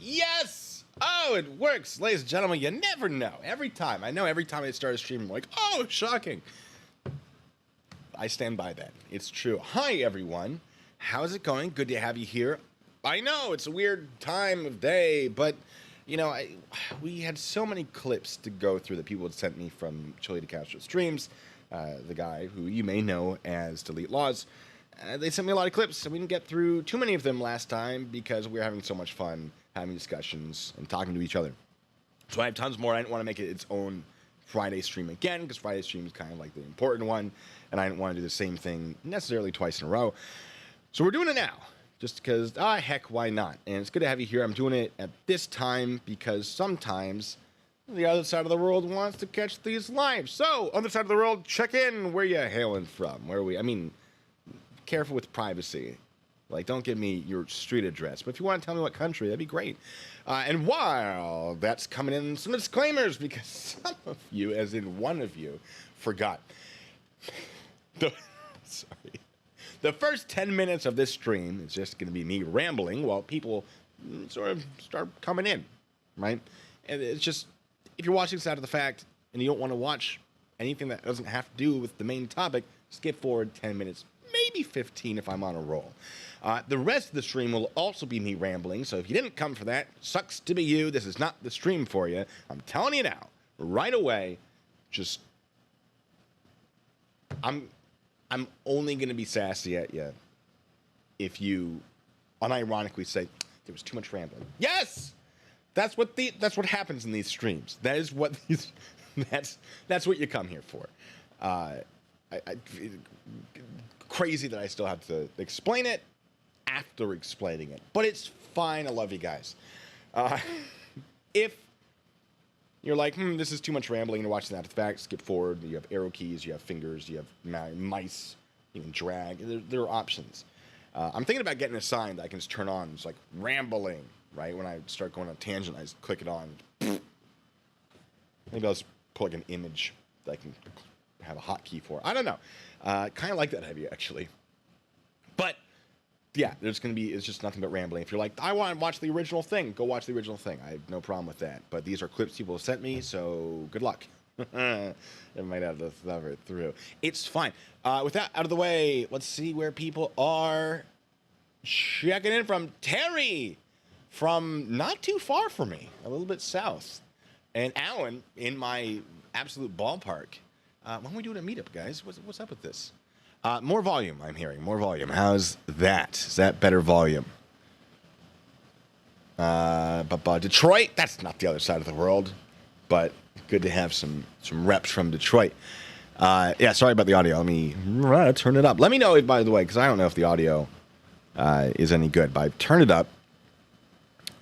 Yes! Oh, it works. Ladies and gentlemen, you never know. Every time. I know every time I start a stream, I'm like, oh, shocking. I stand by that. It's true. Hi, everyone. How's it going? Good to have you here. I know it's a weird time of day, but, you know, we had so many clips to go through that people had sent me from Chille Castro streams. The guy who you may know as Delete Laws. They sent me a lot of clips, and we didn't get through too many of them last time because we were having so much fun having discussions and talking to each other. So I have tons more. I didn't want to make it its own Friday stream again because Friday stream is kind of like the important one, and I didn't want to do the same thing necessarily twice in a row. So we're doing it now, just because, heck, why not? And it's good to have you here. I'm doing it at this time because sometimes the other side of the world wants to catch these live. So, other side of the world, check in. Where you hailing from? Where are we? I mean, careful with privacy. Like, don't give me your street address. But if you want to tell me what country, that'd be great. And while that's coming in, some disclaimers, because some of you, as in one of you, forgot. Sorry. The first 10 minutes of this stream is just going to be me rambling while people sort of start coming in, right? And it's just, if you're watching this out of the fact and you don't want to watch anything that doesn't have to do with the main topic, skip forward 10 minutes, maybe 15 if I'm on a roll. The rest of the stream will also be me rambling, so if you didn't come for that, sucks to be you. This is not the stream for you. I'm telling you now, right away, just, I'm only going to be sassy at you if you unironically say, there was too much rambling. Yes! That's what happens in these streams. That is what these, that's what you come here for. Crazy that I still have to explain it after explaining it, but it's fine. I love you guys. If you're like, this is too much rambling, you're watching that after the fact, skip forward. You have arrow keys, you have fingers, you have mice, you can drag. There are options. I'm thinking about getting a sign that I can just turn on. It's like rambling, right? When I start going on a tangent, I just click it on. Maybe I'll just put like an image that I can have a hotkey for. I don't know. Kind of like that idea, actually. But yeah, there's going to be, it's just nothing but rambling. If you're like, I want to watch the original thing, go watch the original thing. I have no problem with that. But these are clips people have sent me, so good luck. I might have to suffer it through. It's fine. With that out of the way, let's see where people are checking in from. Terry from not too far from me, a little bit south. And Alan in my absolute ballpark. When are we doing a meetup, guys? What's up with this? More volume, I'm hearing. More volume. How's that? Is that better volume? Detroit, that's not the other side of the world. But good to have some reps from Detroit. Yeah, sorry about the audio. Let me turn it up. Let me know, if, by the way, because I don't know if the audio is any good. But I've turned it up.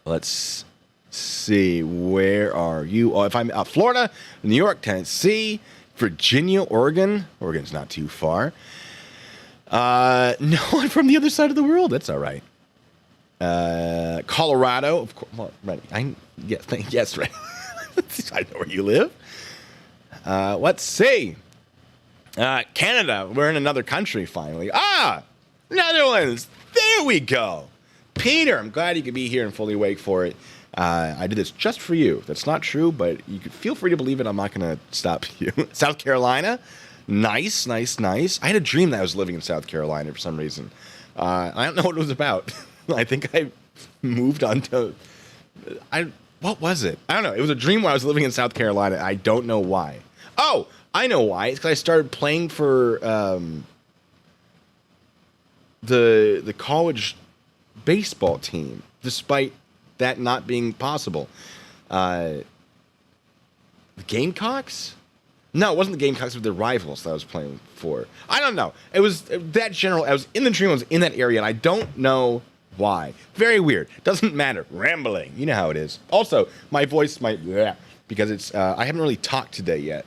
Let's see. Where are you? Oh, if I'm Florida, New York, Tennessee, Virginia, Oregon. Oregon's not too far. No, I'm from the other side of the world. That's all right. Colorado, of course. Well, right. Yes, right. I know where you live. Let's see. Canada. We're in another country finally. Netherlands. There we go. Peter, I'm glad you could be here and fully awake for it. I did this just for you. That's not true, but you can feel free to believe it. I'm not going to stop you. South Carolina. Nice. I had a dream that I was living in South Carolina for some reason. I don't know what it was about. I think I moved on to... What was it? I don't know. It was a dream where I was living in South Carolina. I don't know why. Oh, I know why. It's because I started playing for the college baseball team, despite that not being possible. The Gamecocks? No, it wasn't the Gamecocks. It was the Rivals that I was playing for. I don't know. It was that general. I was in the dream. I was in that area, and I don't know why. Very weird. Doesn't matter. Rambling. You know how it is. Also, my voice might... because it's... I haven't really talked today yet.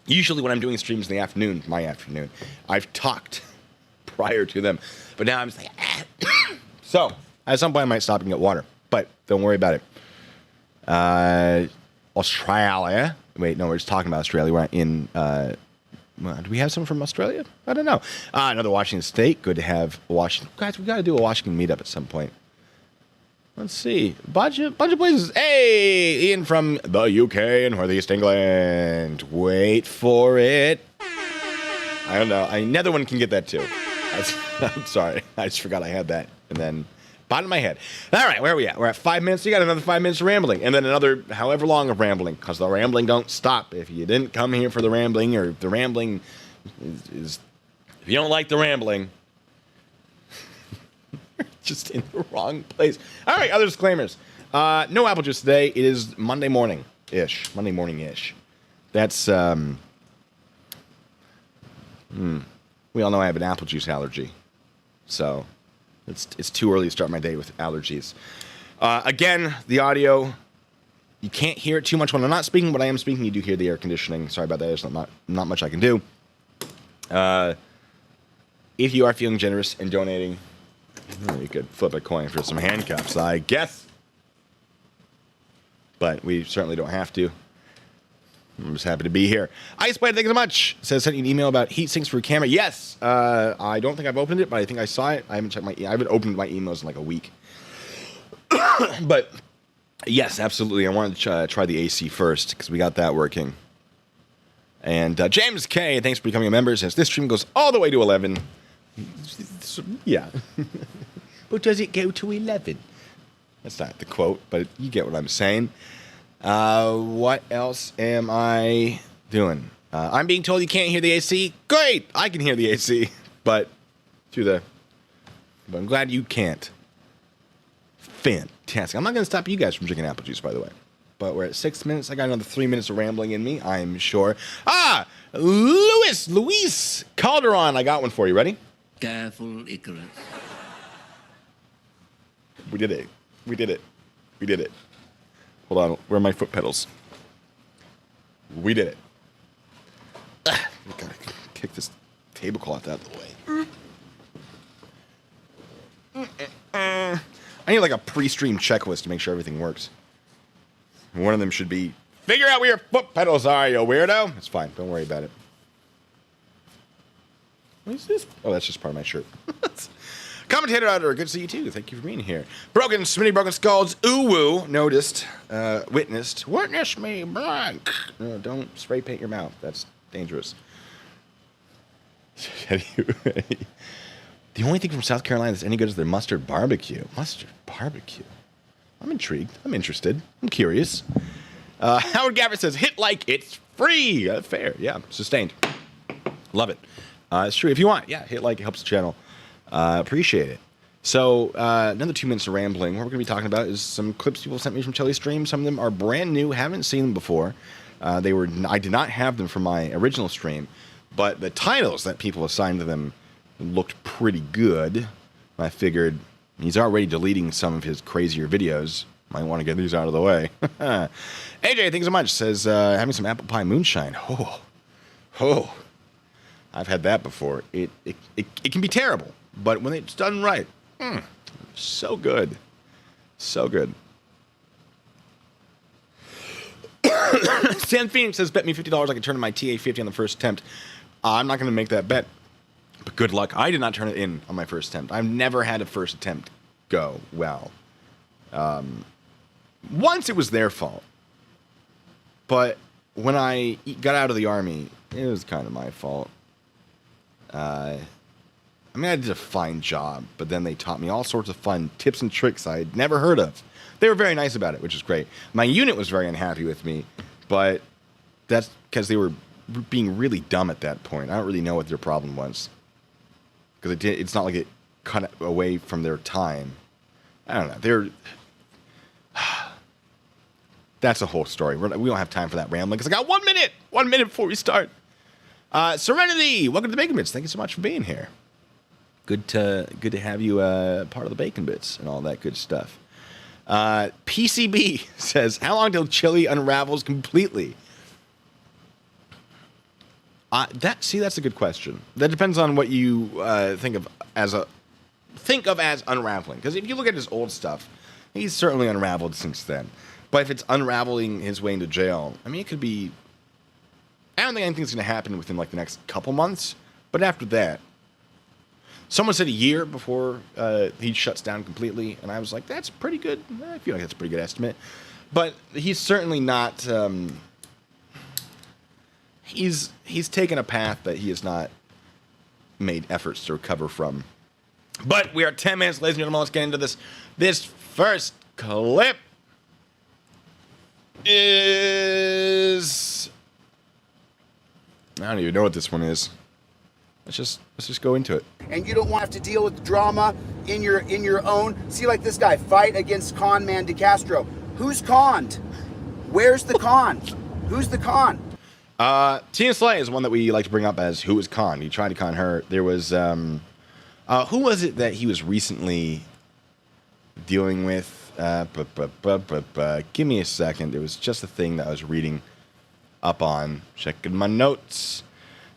Usually when I'm doing streams in the afternoon, my afternoon, I've talked prior to them. But now I'm just like... So, at some point I might stop and get water. But don't worry about it. Australia. Wait, no, we're just talking about Australia. We're not in... do we have someone from Australia? I don't know. Another Washington State. Good to have Washington. Guys, we got to do a Washington meetup at some point. Let's see. Bunch of places. Hey, Ian from the UK and Northeast England. Wait for it. I don't know. Another one can get that too. I'm sorry. I just forgot I had that. And then, bottom of my head. All right, where are we at? We're at 5 minutes. You got another 5 minutes of rambling. And then another however long of rambling. Because the rambling don't stop. If you didn't come here for the rambling, or if the rambling is if you don't like the rambling, just in the wrong place. All right, other disclaimers. No apple juice today. It is Monday morning-ish. Monday morning-ish. That's, we all know I have an apple juice allergy. So, it's too early to start my day with allergies. Again, the audio, you can't hear it too much when I'm not speaking. When I am speaking, you do hear the air conditioning. Sorry about that. There's not much I can do. If you are feeling generous and donating, you could flip a coin for some handcuffs, I guess. But we certainly don't have to. I'm just happy to be here. Iceblade, thank you so much. Says, sent you an email about heat sinks for your camera. Yes. I don't think I've opened it, but I think I saw it. I haven't checked I haven't opened my emails in like a week. But yes, absolutely. I wanted to try the AC first because we got that working. And James K, thanks for becoming a member. Says, this stream goes all the way to 11. Yeah. But does it go to 11? That's not the quote, but you get what I'm saying. What else am I doing? I'm being told you can't hear the AC. Great! I can hear the AC, but but I'm glad you can't. Fantastic. I'm not going to stop you guys from drinking apple juice, by the way. But we're at 6 minutes. I got another 3 minutes of rambling in me, I'm sure. Luis Calderon. I got one for you. Ready? Careful, Icarus. We did it. We did it. We did it. Hold on. Where are my foot pedals? We did it. We gotta kick this tablecloth out of the way. I need like a pre-stream checklist to make sure everything works. One of them should be, figure out where your foot pedals are, you weirdo. It's fine. Don't worry about it. What is this? Oh, that's just part of my shirt. Commentator Editor, good to see you too. Thank you for being here. Broken Smitty Broken Skulls, Uwu, noticed, witnessed. Witness me blank. No, don't spray paint your mouth. That's dangerous. The only thing from South Carolina that's any good is their mustard barbecue. Mustard barbecue. I'm intrigued. I'm interested. I'm curious. Howard Gabbard says, hit like it's free. Fair. Yeah. Sustained. Love it. It's true. If you want, yeah, hit like. It helps the channel. Appreciate it. So, another 2 minutes of rambling. What we're going to be talking about is some clips people sent me from Chille Stream. Some of them are brand new. Haven't seen them before. I did not have them from my original stream. But the titles that people assigned to them looked pretty good. I figured he's already deleting some of his crazier videos. Might want to get these out of the way. AJ, thanks so much. Says, having some apple pie moonshine. Oh. I've had that before. It can be terrible, but when it's done right, so good. So good. Sam Phoenix says, bet me $50 I can turn in my TA-50 on the first attempt. I'm not going to make that bet, but good luck. I did not turn it in on my first attempt. I've never had a first attempt go well. Once it was their fault, but when I got out of the Army, it was kind of my fault. I did a fine job, but then they taught me all sorts of fun tips and tricks I had never heard of. They were very nice about it, which is great. My unit was very unhappy with me, but that's because they were being really dumb at that point. I don't really know what their problem was, because it's not like it cut away from their time. I don't know. That's a whole story. We don't have time for that rambling, because I got 1 minute. 1 minute before we start. Serenity, welcome to the Bacon Bits. Thank you so much for being here. Good to have you part of the Bacon Bits and all that good stuff. PCB says, how long till Chille unravels completely? That's a good question. That depends on what you think of as unraveling. Because if you look at his old stuff, he's certainly unraveled since then. But if it's unraveling his way into jail, I mean, it could be. I don't think anything's going to happen within like the next couple months. But after that, Someone said a year before he shuts down completely, and I was like, that's pretty good. I feel like that's a pretty good estimate. But he's certainly not. He's taken a path that he has not made efforts to recover from. But we are 10 minutes, ladies and gentlemen. Let's get into this. This first clip is... I don't even know what this one is. Let's just go into it. And you don't want to have to deal with the drama in your own. See, like this guy, fight against con man DeCastro. Who's conned? Where's the con? Who's the con? Tina Slay is one that we like to bring up as who was conned. He tried to con her. There was who was it that he was recently dealing with? Give me a second. It was just a thing that I was reading up on. Checking my notes.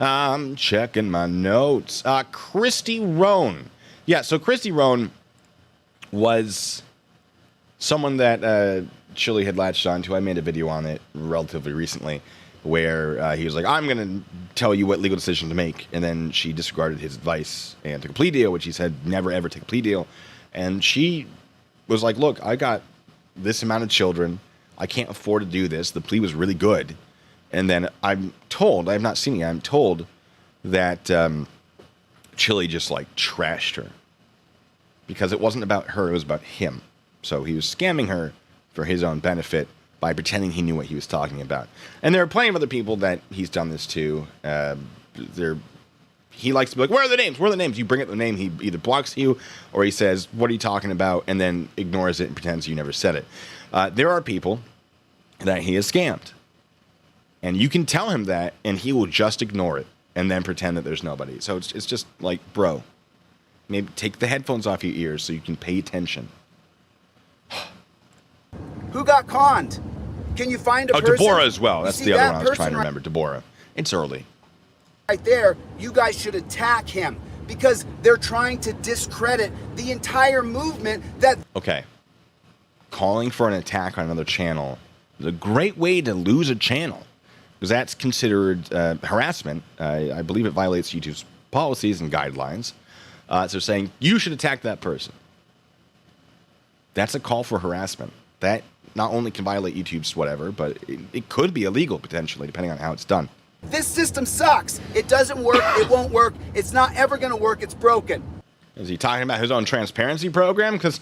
I'm checking my notes. Christy Roan. Yeah, so Christy Roan was someone that Chille had latched onto. I made a video on it relatively recently where he was like, I'm going to tell you what legal decision to make. And then she disregarded his advice and took a plea deal, which he said never, ever take a plea deal. And she was like, look, I got this amount of children. I can't afford to do this. The plea was really good. And then I'm told, I have not seen it, I'm told that Chille just like trashed her because it wasn't about her, it was about him. So he was scamming her for his own benefit by pretending he knew what he was talking about. And there are plenty of other people that he's done this to. He likes to be like, where are the names? Where are the names? You bring up the name, he either blocks you or he says, what are you talking about? And then ignores it and pretends you never said it. There are people that he has scammed. And you can tell him that, and he will just ignore it and then pretend that there's nobody. So it's just like, bro, maybe take the headphones off your ears so you can pay attention. Who got conned? Can you find a person? Deborah as well. That's the other one I was trying to remember. Deborah. It's early. Right there, you guys should attack him because they're trying to discredit the entire movement that... Okay. Calling for an attack on another channel is a great way to lose a channel. Because that's considered harassment. I believe it violates YouTube's policies and guidelines. So saying, you should attack that person. That's a call for harassment. That not only can violate YouTube's whatever, but it could be illegal, potentially, depending on how it's done. This system sucks. It doesn't work. It won't work. It's not ever going to work. It's broken. Is he talking about his own transparency program? Because,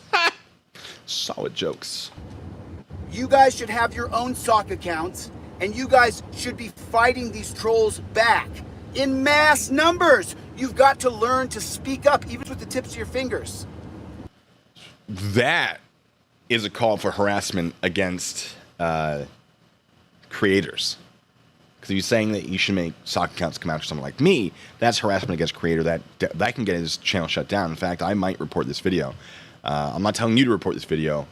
solid jokes. You guys should have your own sock accounts. And you guys should be fighting these trolls back in mass numbers. You've got to learn to speak up, even with the tips of your fingers. That is a call for harassment against creators. Because you're saying that you should make sock accounts come out for someone like me, that's harassment against a creator that can get his channel shut down. In fact, I might report this video. I'm not telling you to report this video.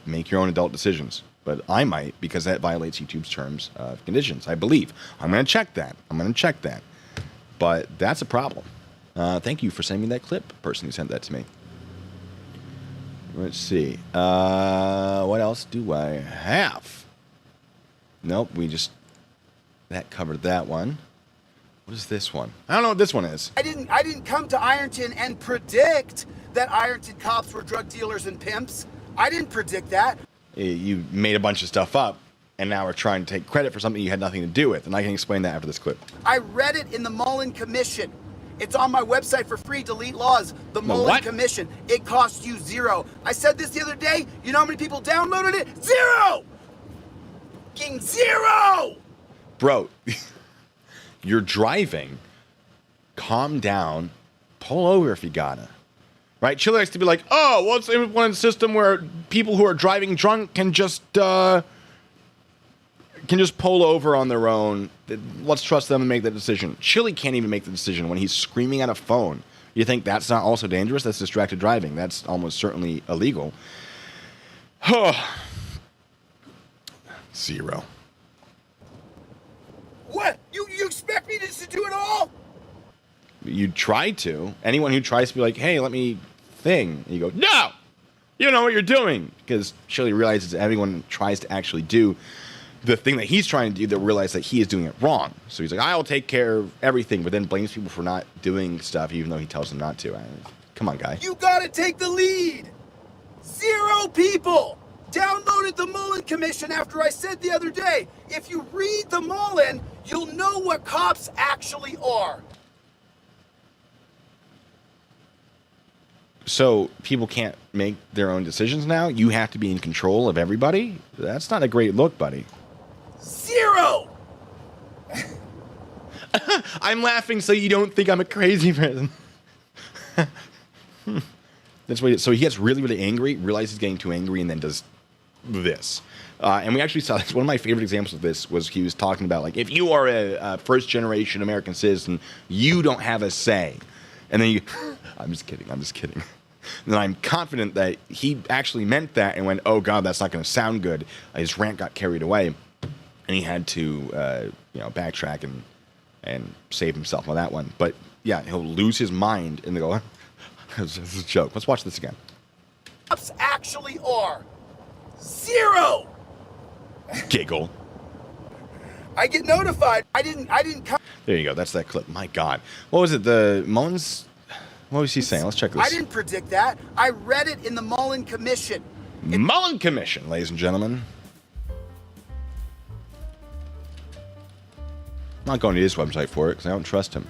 Make your own adult decisions. But I might, because that violates YouTube's terms of conditions, I believe. I'm going to check that. But that's a problem. Thank you for sending me that clip, person who sent that to me. Let's see. What else do I have? Nope, that covered that one. What is this one? I don't know what this one is. I didn't come to Ironton and predict that Ironton cops were drug dealers and pimps. I didn't predict that. You made a bunch of stuff up, and now we're trying to take credit for something you had nothing to do with, and I can explain that after this clip. I read it in the Mullen Commission. It's on my website for free, Delete Laws. The Mullen Commission. It costs you $0. I said this the other day. You know how many people downloaded it? 0! Fucking 0! Bro, you're driving. Calm down. Pull over if you gotta. Right? Chille likes to be like, oh, well, it's one system where people who are driving drunk can just pull over on their own. Let's trust them and make that decision. Chille can't even make the decision when he's screaming at a phone. You think that's not also dangerous? That's distracted driving. That's almost certainly illegal. 0. What? You expect me to do it all? You try to. Anyone who tries to be like, hey, let me thing, you go, no! You know what you're doing! Because Chille realizes everyone tries to actually do the thing that he's trying to do, they'll realize that he is doing it wrong. So he's like, I'll take care of everything, but then blames people for not doing stuff, even though he tells them not to. Come on, guy. You gotta take the lead. 0 people downloaded the Mullen Commission after I said the other day, if you read the Mullen, you'll know what cops actually are. So people can't make their own decisions now? You have to be in control of everybody? That's not a great look, buddy. 0! I'm laughing so you don't think I'm a crazy person. That's what. So he gets really, really angry, realizes he's getting too angry, and then does this. And we actually saw this. One of my favorite examples of this was he was talking about, like, if you are a first-generation American citizen, you don't have a say. And then you... I'm just kidding. And then I'm confident that he actually meant that and went, oh, God, that's not going to sound good. His rant got carried away, and he had to, backtrack and save himself on that one. But, yeah, he'll lose his mind and they go, this is a joke. Let's watch this again. Cops actually are 0. Giggle. I get notified. I didn't come. There you go. That's that clip. My God. What was it? The Mullins... What was he saying? Let's check this. I didn't predict that. I read it in the Mullen Commission. Mullen Commission, ladies and gentlemen. I'm not going to his website for it because I don't trust him.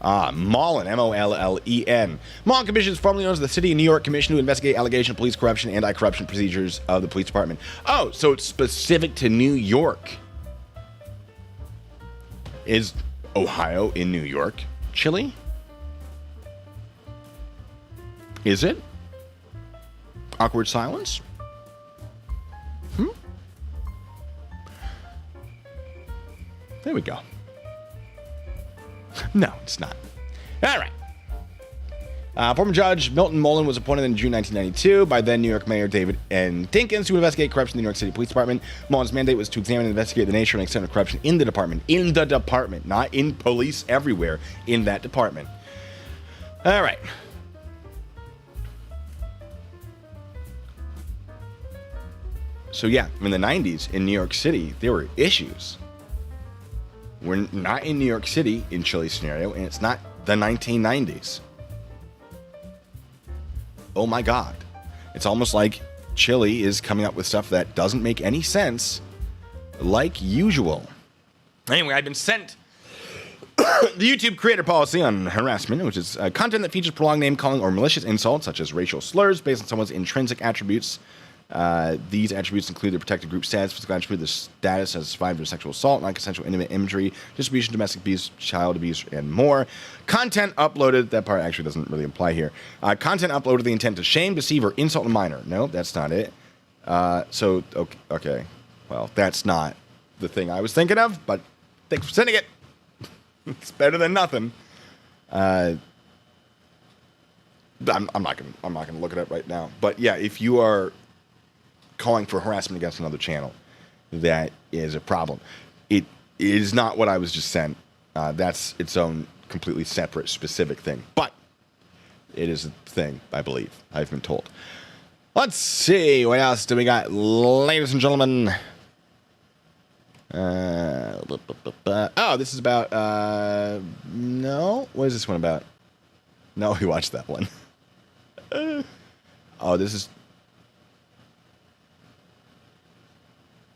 Mullen, M-O-L-L-E-N. Mullen Commission is formerly known as the City of New York Commission to investigate allegation of police corruption and anti-corruption procedures of the police department. Oh, so it's specific to New York. Is Ohio in New York? Chile? Is it? Awkward silence? There we go. No, it's not. All right. Former Judge Milton Mullen was appointed in June 1992 by then New York Mayor David N. Dinkins to investigate corruption in the New York City Police Department. Mullen's mandate was to examine and investigate the nature and extent of corruption in the department. In the department, not in police everywhere. In that department. All right. So yeah, in the 90s in New York City, there were issues. We're not in New York City in Chile's scenario, and it's not the 1990s. Oh my God. It's almost like Chile is coming up with stuff that doesn't make any sense, like usual. Anyway, I've been sent the YouTube creator policy on harassment, which is content that features prolonged name calling or malicious insults, such as racial slurs, based on someone's intrinsic attributes. These attributes include their protected group status, physical attribute, their status as survivor of sexual assault, non-consensual intimate imagery, distribution, domestic abuse, child abuse, and more. Content uploaded, that part actually doesn't really apply here. Content uploaded with the intent to shame, deceive, or insult a minor. No, that's not it. Okay. Well, that's not the thing I was thinking of, but thanks for sending it. It's better than nothing. I'm not gonna look it up right now. But yeah, if you are calling for harassment against another channel, that is a problem. It is not what I was just sent. That's its own completely separate, specific thing. But it is a thing, I believe. I've been told. Let's see. What else do we got, ladies and gentlemen? Oh, this is about... no? What is this one about? No, we watched that one. Oh, this is...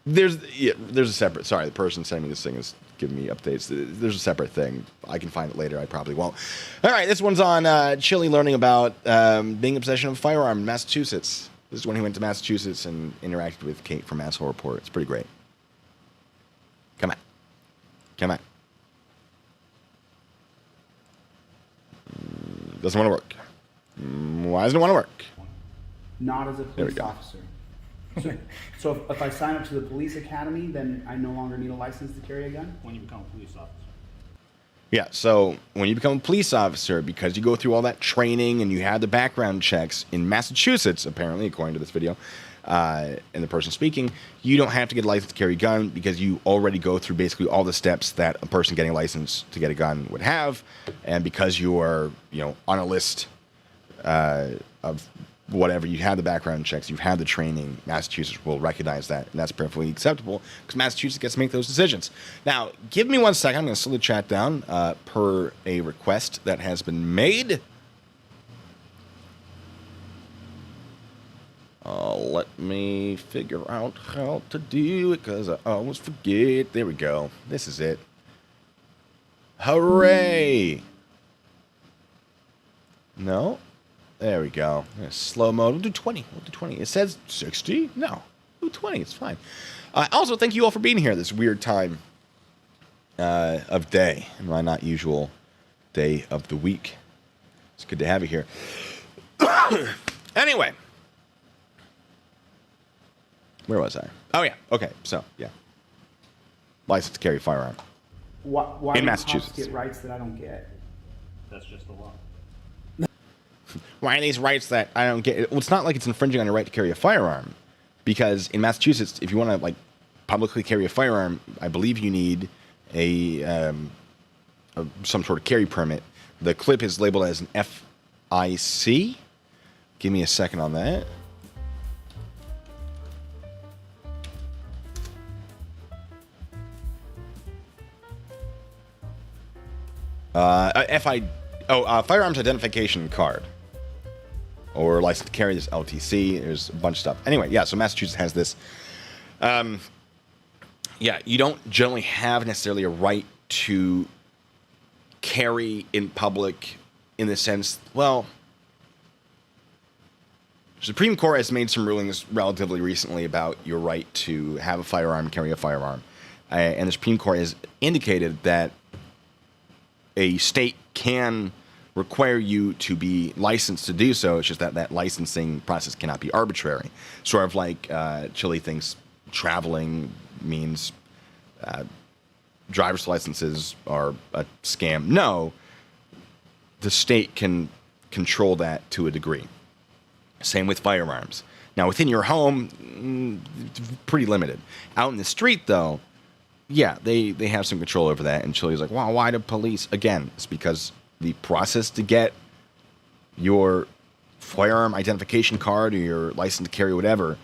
There's a separate... Sorry, the person sending me this thing is giving me updates. There's a separate thing. I can find it later. I probably won't. All right, this one's on Chile learning about being in possession of a firearm in Massachusetts. This is when he went to Massachusetts and interacted with Kate from Asshole Report. It's pretty great. Come on. Doesn't want to work. Why doesn't it want to work? Not as a police officer. So if I sign up to the police academy, then I no longer need a license to carry a gun? When you become a police officer. Yeah, so when you become a police officer, because you go through all that training and you have the background checks in Massachusetts, apparently, according to this video, and the person speaking, you don't have to get a license to carry a gun because you already go through basically all the steps that a person getting a license to get a gun would have, and because you are, on a list of whatever, you have the background checks, you've had the training, Massachusetts will recognize that, and that's perfectly acceptable because Massachusetts gets to make those decisions. Now, give me 1 second. I'm going to slow the chat down per a request that has been made. Let me figure out how to do it because I always forget. There we go. This is it. Hooray! No? There we go. Slow mode. We'll do 20. We'll do 20. It says 60? No. We'll do 20. It's fine. Also, thank you all for being here this weird time of day. My not usual day of the week. It's good to have you here. Anyway. Where was I? Oh, yeah. Okay. So, yeah. License to carry a firearm. Why in do Massachusetts. cops get rights that I don't get? That's just the law. Why are these rights that I don't get? Well, it's not like it's infringing on your right to carry a firearm. Because in Massachusetts, if you want to, like, publicly carry a firearm, I believe you need some sort of carry permit. The clip is labeled as an FIC. Give me a second on that. Firearms identification card. Or license to carry, this LTC, there's a bunch of stuff. Anyway, yeah, so Massachusetts has this. Yeah, you don't generally have necessarily a right to carry in public in the sense, well, the Supreme Court has made some rulings relatively recently about your right to have a firearm, carry a firearm. And the Supreme Court has indicated that a state can require you to be licensed to do so. It's just that that licensing process cannot be arbitrary. Sort of like Chille thinks traveling means driver's licenses are a scam. No, the state can control that to a degree. Same with firearms. Now, within your home, pretty limited. Out in the street, though, yeah, they have some control over that. And Chille's like, wow, why do police? Again, it's because the process to get your firearm identification card or your license to carry whatever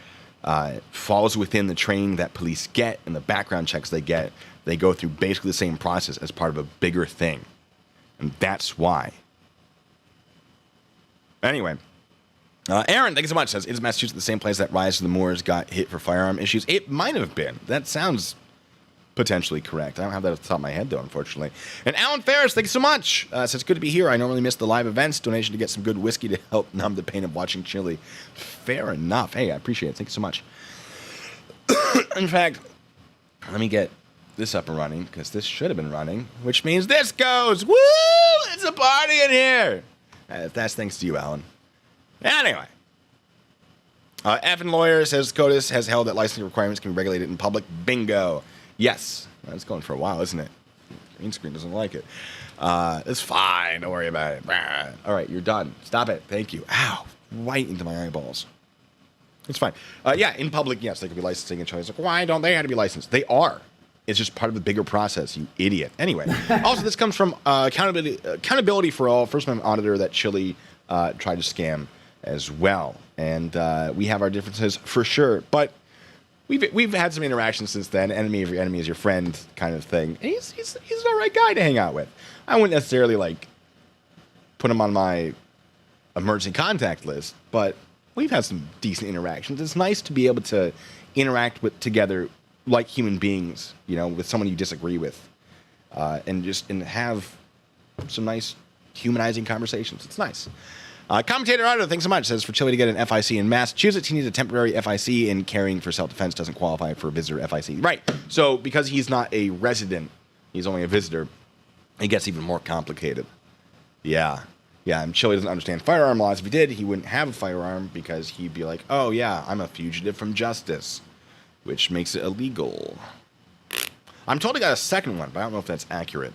falls within the training that police get and the background checks they get. They go through basically the same process as part of a bigger thing. And that's why. Anyway. Aaron, thank you so much. Says, is Massachusetts the same place that Rise of the Moors got hit for firearm issues? It might have been. That sounds potentially correct. I don't have that at the top of my head, though, unfortunately. And Alan Ferris, thank you so much. Says, good to be here. I normally miss the live events. Donation to get some good whiskey to help numb the pain of watching Chille. Fair enough. Hey, I appreciate it. Thank you so much. In fact, let me get this up and running, because this should have been running, which means this goes. Woo! It's a party in here. That's thanks to you, Alan. Anyway. Evan Lawyer says, CODIS has held that licensing requirements can be regulated in public. Bingo. Yes. That's going for a while, isn't it? Green screen doesn't like it. It's fine. Don't worry about it. All right, you're done. Stop it. Thank you. Ow. Right into my eyeballs. It's fine. Yeah, in public, yes, they could be licensing and Chille's like, why don't they have to be licensed? They are. It's just part of the bigger process, you idiot. Anyway. Also, this comes from Accountability for All, first-time auditor that Chille tried to scam as well. And we have our differences for sure. But we've had some interactions since then. Enemy of your enemy is your friend kind of thing. And he's an all right guy to hang out with. I wouldn't necessarily like put him on my emergency contact list, but we've had some decent interactions. It's nice to be able to interact with together like human beings, you know, with someone you disagree with, and have some nice humanizing conversations. It's nice. Commentator Auto, thanks so much, says for Chille to get an FIC in Massachusetts, he needs a temporary FIC, and carrying for self-defense doesn't qualify for a visitor FIC. Right. So because he's not a resident, he's only a visitor, it gets even more complicated. Yeah. Yeah, and Chille doesn't understand firearm laws. If he did, he wouldn't have a firearm because he'd be like, oh, yeah, I'm a fugitive from justice, which makes it illegal. I'm told he got a second one, but I don't know if that's accurate.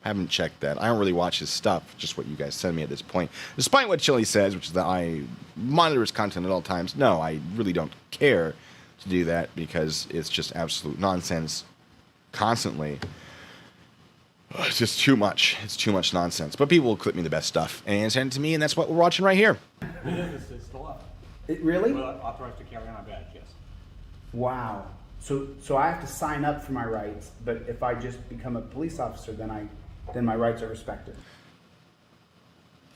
I haven't checked that. I don't really watch his stuff, just what you guys send me at this point. Despite what Chille says, which is that I monitor his content at all times, no, I really don't care to do that because it's just absolute nonsense constantly. It's just too much. It's too much nonsense. But people will clip me the best stuff and send it to me, and that's what we're watching right here. It's the law. It really? We're authorized to carry on our badge, yes. Wow. So I have to sign up for my rights, but if I just become a police officer, then my rights are respected.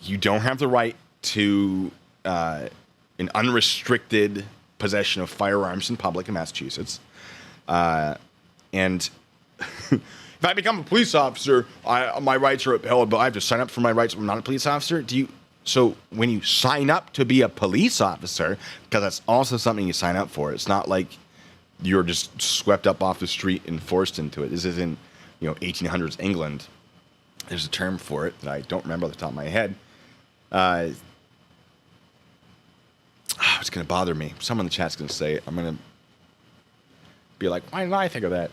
You don't have the right to an unrestricted possession of firearms in public in Massachusetts. And if I become a police officer, my rights are upheld, but I have to sign up for my rights when I'm not a police officer. So when you sign up to be a police officer, because that's also something you sign up for, it's not like you're just swept up off the street and forced into it. This isn't, 1800s England. There's a term for it that I don't remember off the top of my head. It's going to bother me. Someone in the chat's going to say it. I'm going to be like, why didn't I think of that?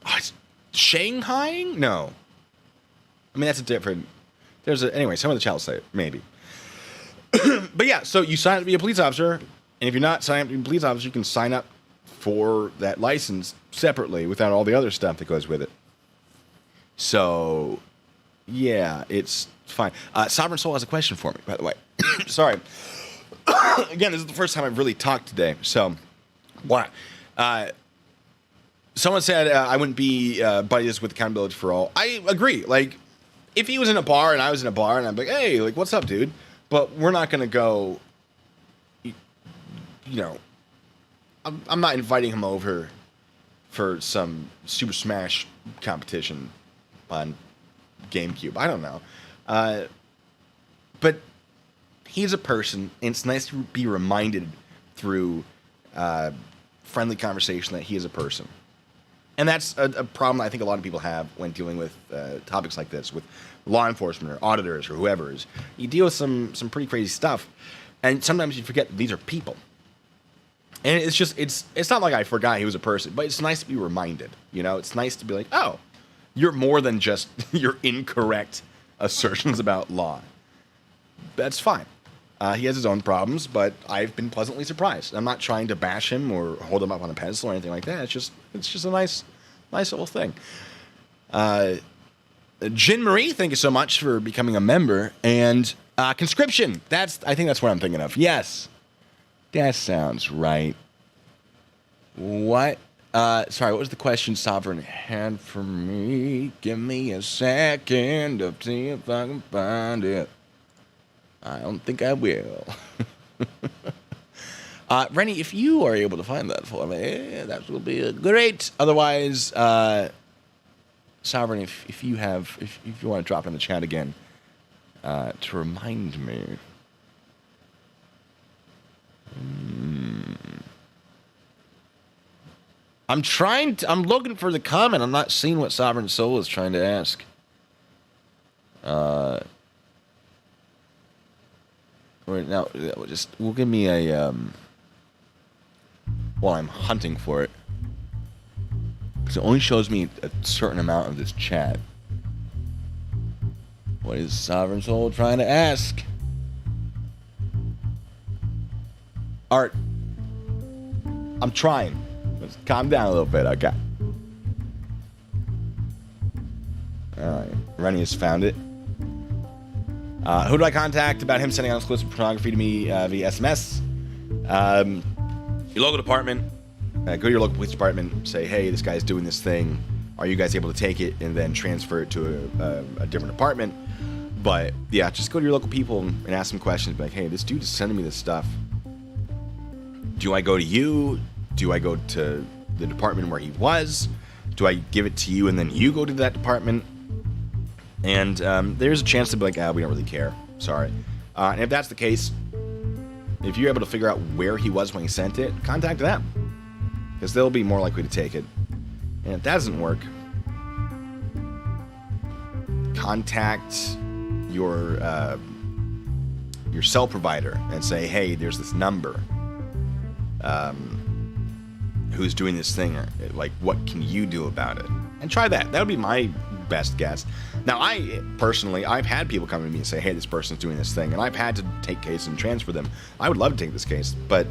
Oh, it's Shanghaiing? No. I mean, that's a different... Anyway, some of the chat will say it. Maybe. But yeah, so you sign up to be a police officer, and if you're not signed up to be a police officer, you can sign up for that license separately without all the other stuff that goes with it. So, yeah, it's fine. Sovereign Soul has a question for me, by the way. Sorry. Again, this is the first time I've really talked today, so why? Someone said I wouldn't be buddies with accountability for all. I agree. Like, if he was in a bar and I was in a bar and I'm like, hey, like, what's up, dude? But we're not going to go, I'm not inviting him over for some Super Smash competition on GameCube. I don't know. But he's a person, and it's nice to be reminded through friendly conversation that he is a person. And that's a problem I think a lot of people have when dealing with topics like this, with law enforcement or auditors or whoever. Is you deal with some pretty crazy stuff, and sometimes you forget that these are people. And it's just it's not like I forgot he was a person, but it's nice to be reminded. It's nice to be like, oh, you're more than just your incorrect assertions about law. That's fine. He has his own problems, but I've been pleasantly surprised. I'm not trying to bash him or hold him up on a pedestal or anything like that. It's just a nice little thing. Jin Marie, thank you so much for becoming a member. And conscription. I think that's what I'm thinking of. Yes. That sounds right. What? Sorry, what was the question Sovereign had for me? Give me a second to see if I can find it. I don't think I will. Rennie, if you are able to find that for me, that will be great. Otherwise, Sovereign, if you want to drop it in the chat again to remind me. I'm looking for the comment. I'm not seeing what Sovereign Soul is trying to ask. Right now, we'll give me a while I'm hunting for it, because it only shows me a certain amount of this chat. What is Sovereign Soul trying to ask? Art, I'm trying. Let's calm down a little bit, okay? Alright, Rennie has found it. Who do I contact about him sending out exclusive pornography to me via SMS? Your local department. Go to your local police department. Say, hey, this guy's doing this thing. Are you guys able to take it and then transfer it to a different department? But yeah, just go to your local people and ask them questions. Be like, hey, this dude is sending me this stuff. Do I go to you? Do I go to the department where he was? Do I give it to you and then you go to that department? And there's a chance to be like, we don't really care. Sorry. And if that's the case, if you're able to figure out where he was when he sent it, contact them. Because they'll be more likely to take it. And if that doesn't work, contact your cell provider and say, hey, there's this number who's doing this thing. Like, what can you do about it? And try that. That would be my best guess. Now, I've had people come to me and say, hey, this person's doing this thing, and I've had to take cases and transfer them. I would love to take this case, but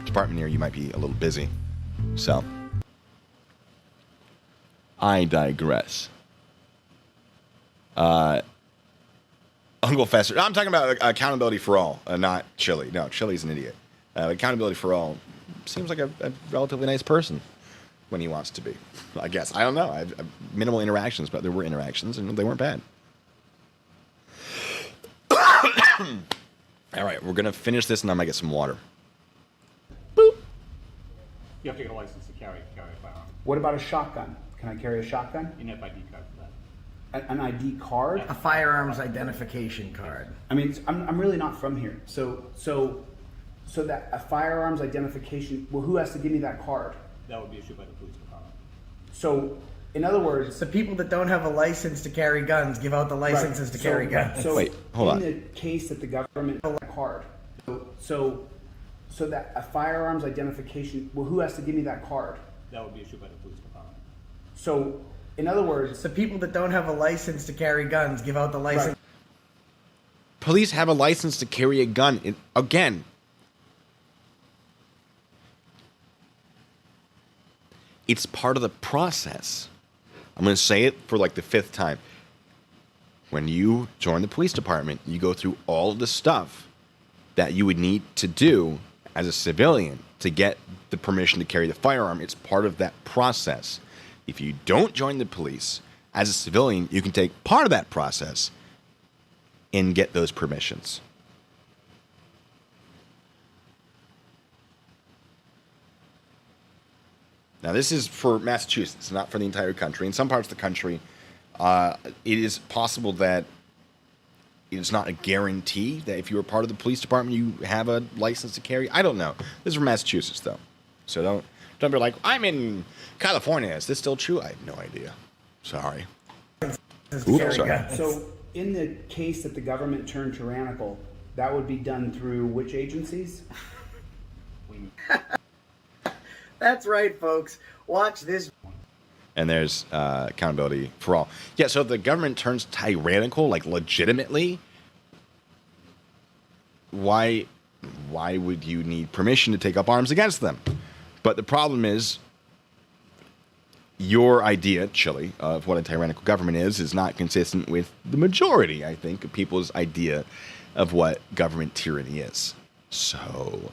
department here, you might be a little busy. So, I digress. Uncle Fester. I'm talking about accountability for all, not Chille. No, Chille's an idiot. Accountability for all seems like a relatively nice person when he wants to be. I guess. I don't know. I've minimal interactions, but there were interactions, and they weren't bad. All right, we're going to finish this, and I'm going to get some water. Boop. You have to get a license to carry a firearm. What about a shotgun? Can I carry a shotgun? You need an ID card for that. An ID card? A firearms identification card. I mean, I'm really not from here. So that a firearms identification, well, who has to give me that card? That would be issued by the police department. So, in other words, The people that don't have a license to carry guns give out the licenses to carry guns. So Wait, hold on. In the case that the government that card, so that a firearms identification, well, who has to give me that card? That would be issued by the police department. So, in other words, The people that don't have a license to carry guns give out the license. Right. Police have a license to carry a gun. Again, it's part of the process. I'm going to say it for like the 5th time. When you join the police department, you go through all of the stuff that you would need to do as a civilian to get the permission to carry the firearm. It's part of that process. If you don't join the police as a civilian, you can take part of that process and get those permissions. Now, this is for Massachusetts, not for the entire country. In some parts of the country, it is possible that it's not a guarantee that if you are part of the police department, you have a license to carry. I don't know. This is from Massachusetts, though. So don't be like, I'm in California. Is this still true? I have no idea. Sorry. Oops, sorry. so in the case that the government turned tyrannical, that would be done through which agencies? That's right, folks. Watch this. And there's accountability for all. Yeah, so if the government turns tyrannical, like legitimately, why would you need permission to take up arms against them? But the problem is, your idea, Chille, of what a tyrannical government is not consistent with the majority, I think, of people's idea of what government tyranny is. So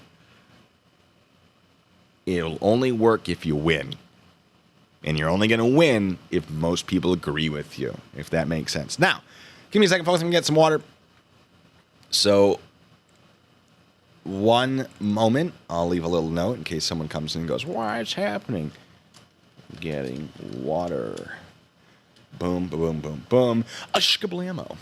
it'll only work if you win. And you're only going to win if most people agree with you, if that makes sense. Now, give me a second, folks. I'm going to get some water. So, one moment. I'll leave a little note in case someone comes in and goes, what's happening? Getting water. Boom, boom, boom, boom. A shkablamo.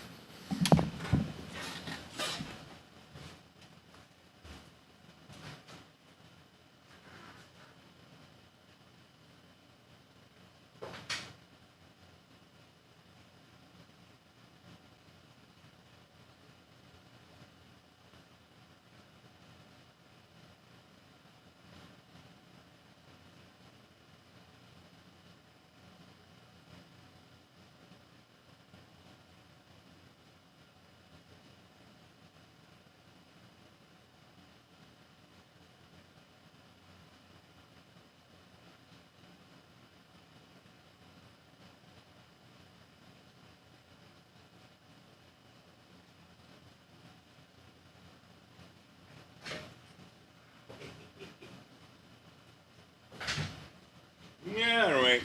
Yeah, all right.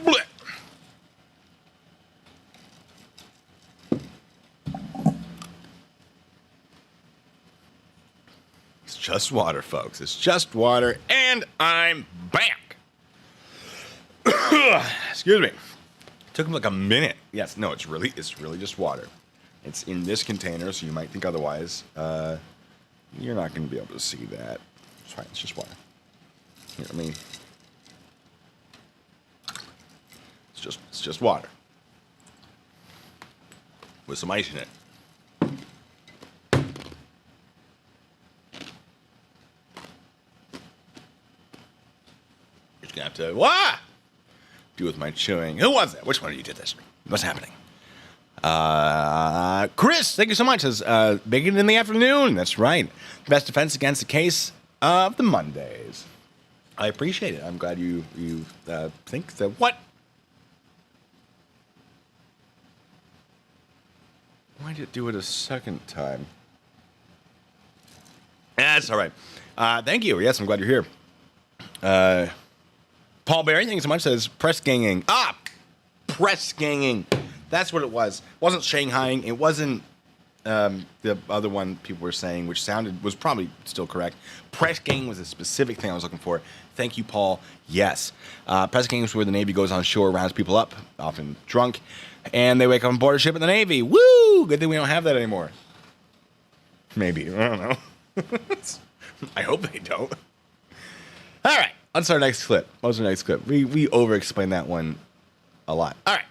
Blech. It's just water, folks. It's just water, and I'm back. Excuse me. Took him like a minute. Yes, no, it's really just water. It's in this container, so you might think otherwise. You're not going to be able to see that. It's fine. It's just water. Here, I mean, it's just water with some ice in it. Just gonna have to do with my chewing. Who was that? Which one of you did this? What's happening? Chris, thank you so much. Says bacon in the afternoon. That's right. Best defense against the case of the Mondays. I appreciate it. I'm glad you think that. What? Why did it do it a second time? That's all right. Thank you. Yes, I'm glad you're here. Paul Berry, thank you so much. Says press ganging. Press ganging. That's what it was. It wasn't Shanghaiing. It wasn't the other one people were saying, which was probably still correct. Press ganging was a specific thing I was looking for. Thank you, Paul. Yes. Press ganging is where the Navy goes on shore, rounds people up, often drunk, and they wake up on board a ship in the Navy. Woo! Good thing we don't have that anymore. Maybe. I don't know. I hope they don't. All right. On to our next clip. What was our next clip? We over-explained that one a lot. All right.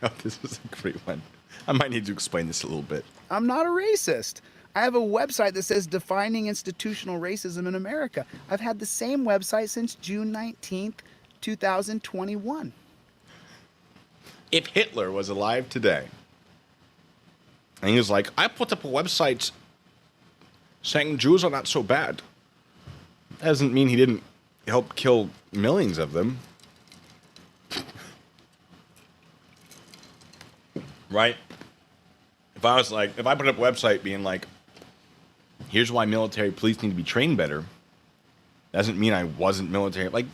Oh, this was a great one. I might need to explain this a little bit. I'm not a racist. I have a website that says Defining Institutional Racism in America. I've had the same website since June 19th, 2021. If Hitler was alive today, and he was like, I put up a website saying Jews are not so bad, that doesn't mean he didn't help kill millions of them. Right? If I put up a website being like, here's why military police need to be trained better, doesn't mean I wasn't military. Like,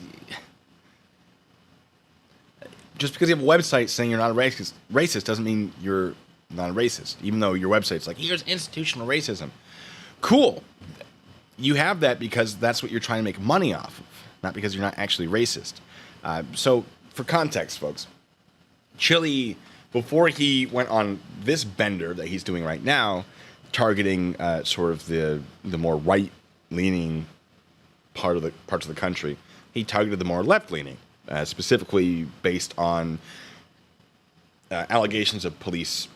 just because you have a website saying you're not a racist doesn't mean you're not a racist, even though your website's like, here's institutional racism. Cool. You have that because that's what you're trying to make money off of, not because you're not actually racist. So, for context, folks, Chille, before he went on this bender that he's doing right now, targeting sort of the more right-leaning parts of the country, he targeted the more left-leaning, specifically based on allegations of police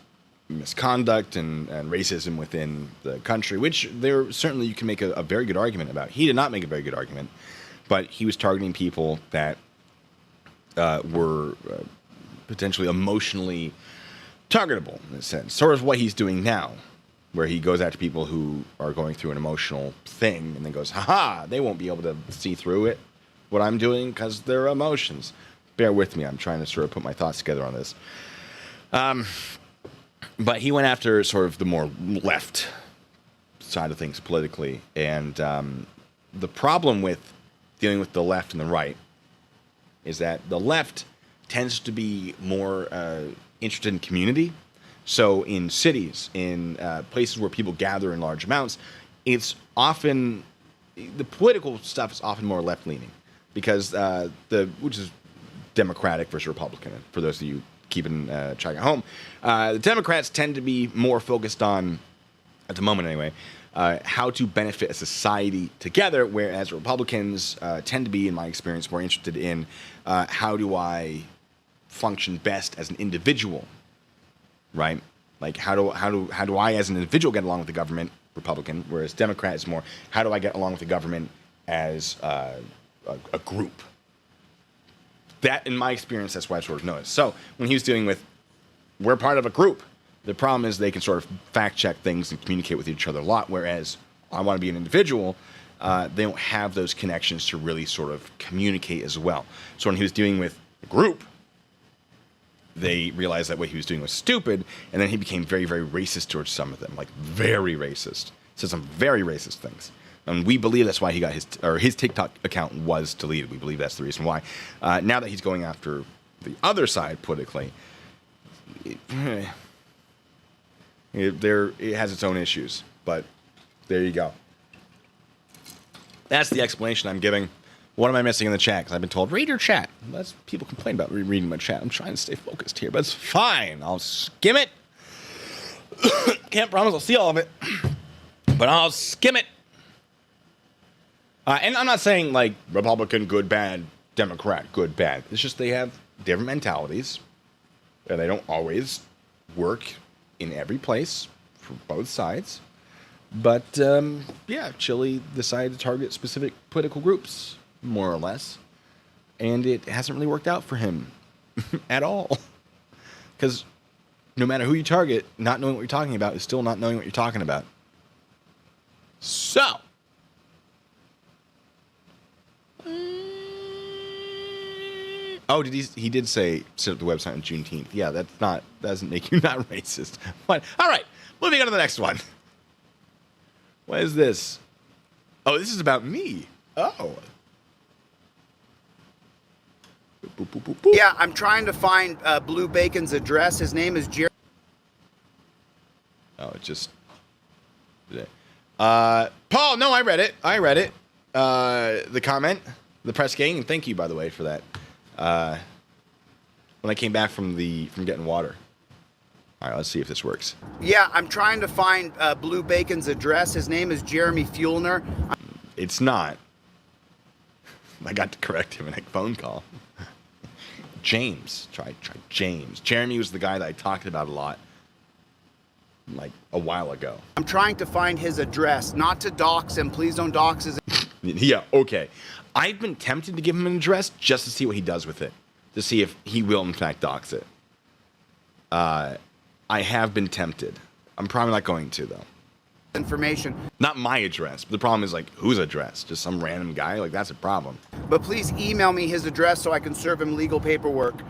misconduct and racism within the country, which there certainly you can make a very good argument about. He did not make a very good argument, but he was targeting people that were potentially emotionally targetable in a sense. Sort of what he's doing now, where he goes after people who are going through an emotional thing and then goes, haha, they won't be able to see through it, what I'm doing, because they're emotions. Bear with me. I'm trying to sort of put my thoughts together on this. But he went after sort of the more left side of things politically. And the problem with dealing with the left and the right is that the left tends to be more interested in community. So in cities, in places where people gather in large amounts, it's often, the political stuff is often more left-leaning because which is Democratic versus Republican, for those of you keeping track at home. The Democrats tend to be more focused on, at the moment anyway, how to benefit a society together, whereas Republicans tend to be, in my experience, more interested in how do I function best as an individual, right? Like how do I as an individual get along with the government, Republican, whereas Democrat is more how do I get along with the government as a group. That, in my experience, that's what I sort of noticed. So when he was dealing with, we're part of a group. The problem is they can sort of fact check things and communicate with each other a lot, whereas I want to be an individual, they don't have those connections to really sort of communicate as well. So when he was dealing with a group, they realized that what he was doing was stupid, and then he became very, very racist towards some of them, like very racist. Said some very racist things. And we believe that's why he got his TikTok account was deleted. We believe that's the reason why. Now that he's going after the other side politically, it has its own issues. But there you go. That's the explanation I'm giving. What am I missing in the chat? Because I've been told, read your chat. That's people complain about reading my chat. I'm trying to stay focused here, but it's fine. I'll skim it. Can't promise I'll see all of it, but I'll skim it. And I'm not saying, like, Republican, good, bad, Democrat, good, bad. It's just they have different mentalities, and they don't always work in every place for both sides. But, yeah, Chille decided to target specific political groups, more or less, and it hasn't really worked out for him at all. Because no matter who you target, not knowing what you're talking about is still not knowing what you're talking about. So, Oh, he did say set up the website on Juneteenth. Yeah, that doesn't make you not racist. But all right, moving on to the next one. What is this? Oh, this is about me. Oh. Boop, boop, boop, boop. Yeah, I'm trying to find Blue Bacon's address. His name is Jerry. Oh, it just. Paul, no, I read it. The comment, the press gang, and thank you, by the way, for that. When I came back from getting water. All right, let's see if this works. Yeah, I'm trying to find Blue Bacon's address. His name is Jeremy Fuellner. It's not. I got to correct him in a phone call. James. Try James. Jeremy was the guy that I talked about a lot, like a while ago. I'm trying to find his address, not to dox him. Please don't dox his. Yeah, okay. I've been tempted to give him an address just to see what he does with it, to see if he will in fact dox it. I have been tempted. I'm probably not going to, though. Information. Not my address, but the problem is, like, whose address? Just some random guy? Like, that's a problem. But please email me his address so I can serve him legal paperwork.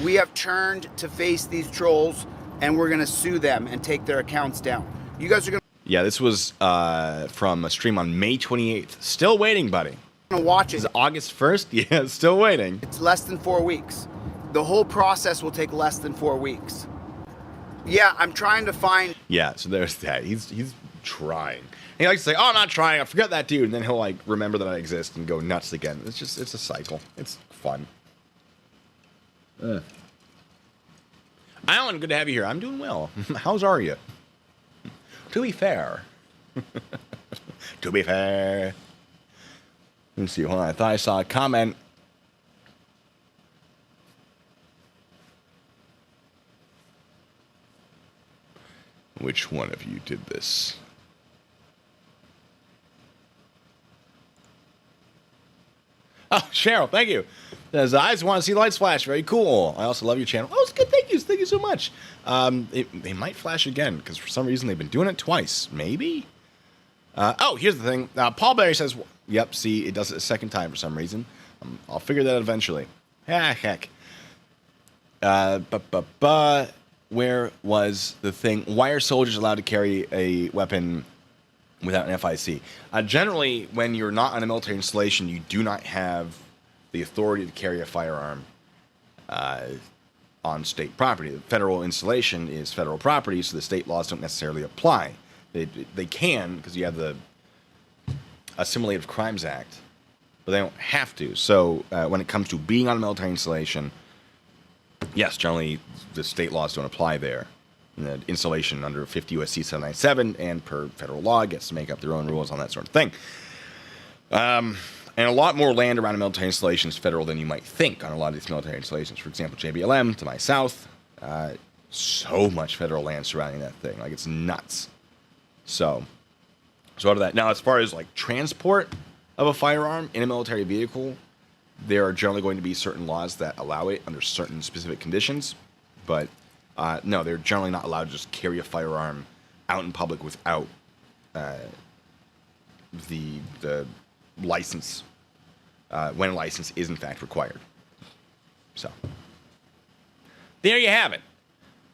We have turned to face these trolls, and we're going to sue them and take their accounts down. You guys are going Yeah, this was from a stream on May 28th. Still waiting, buddy. to watch it. Is it August 1st? Yeah, still waiting. It's less than 4 weeks. The whole process will take less than 4 weeks. Yeah, I'm trying to find. Yeah, so there's that. He's trying. He likes to say, "Oh, I'm not trying. I forget that dude," and then he'll like remember that I exist and go nuts again. It's a cycle. It's fun. Alan, good to have you here. I'm doing well. How's are you? To be fair. To be fair. Let me see. Hold on. I thought I saw a comment. Which one of you did this? Oh, Cheryl, thank you. Says, I just want to see the lights flash. Very cool. I also love your channel. Oh, it's good. Thank you. Thank you so much. They might flash again because for some reason they've been doing it twice. Maybe? Oh, here's the thing. Paul Berry says, yep, see, it does it a second time for some reason. I'll figure that out eventually. Ah, heck. Where was the thing? Why are soldiers allowed to carry a weapon without an FIC? Generally, when you're not on a military installation, you do not have the authority to carry a firearm on state property. The federal installation is federal property, so the state laws don't necessarily apply. They can, because you have the Assimilative Crimes Act, but they don't have to. So when it comes to being on a military installation, yes, generally the state laws don't apply there. And the installation under 50 U.S.C. 797 and per federal law gets to make up their own rules on that sort of thing. And a lot more land around a military installation is federal than you might think on a lot of these military installations. For example, JBLM to my south, so much federal land surrounding that thing. Like, it's nuts. So out of that. Now, as far as, like, transport of a firearm in a military vehicle, there are generally going to be certain laws that allow it under certain specific conditions. But, no, they're generally not allowed to just carry a firearm out in public without the license, when a license is, in fact, required. So, there you have it.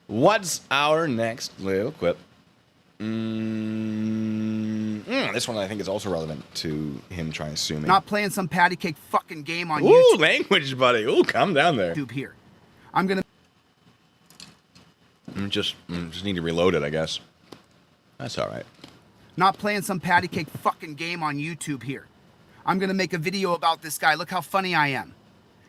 What's our next little quip? This one I think is also relevant to him trying to sue me. Not playing some patty cake fucking game on Ooh, YouTube. language, buddy. Ooh, calm down there. Here. I'm gonna Just need to reload it, I guess. That's all right. not playing some patty cake fucking game on YouTube here. I'm gonna make a video about this guy. Look how funny I am.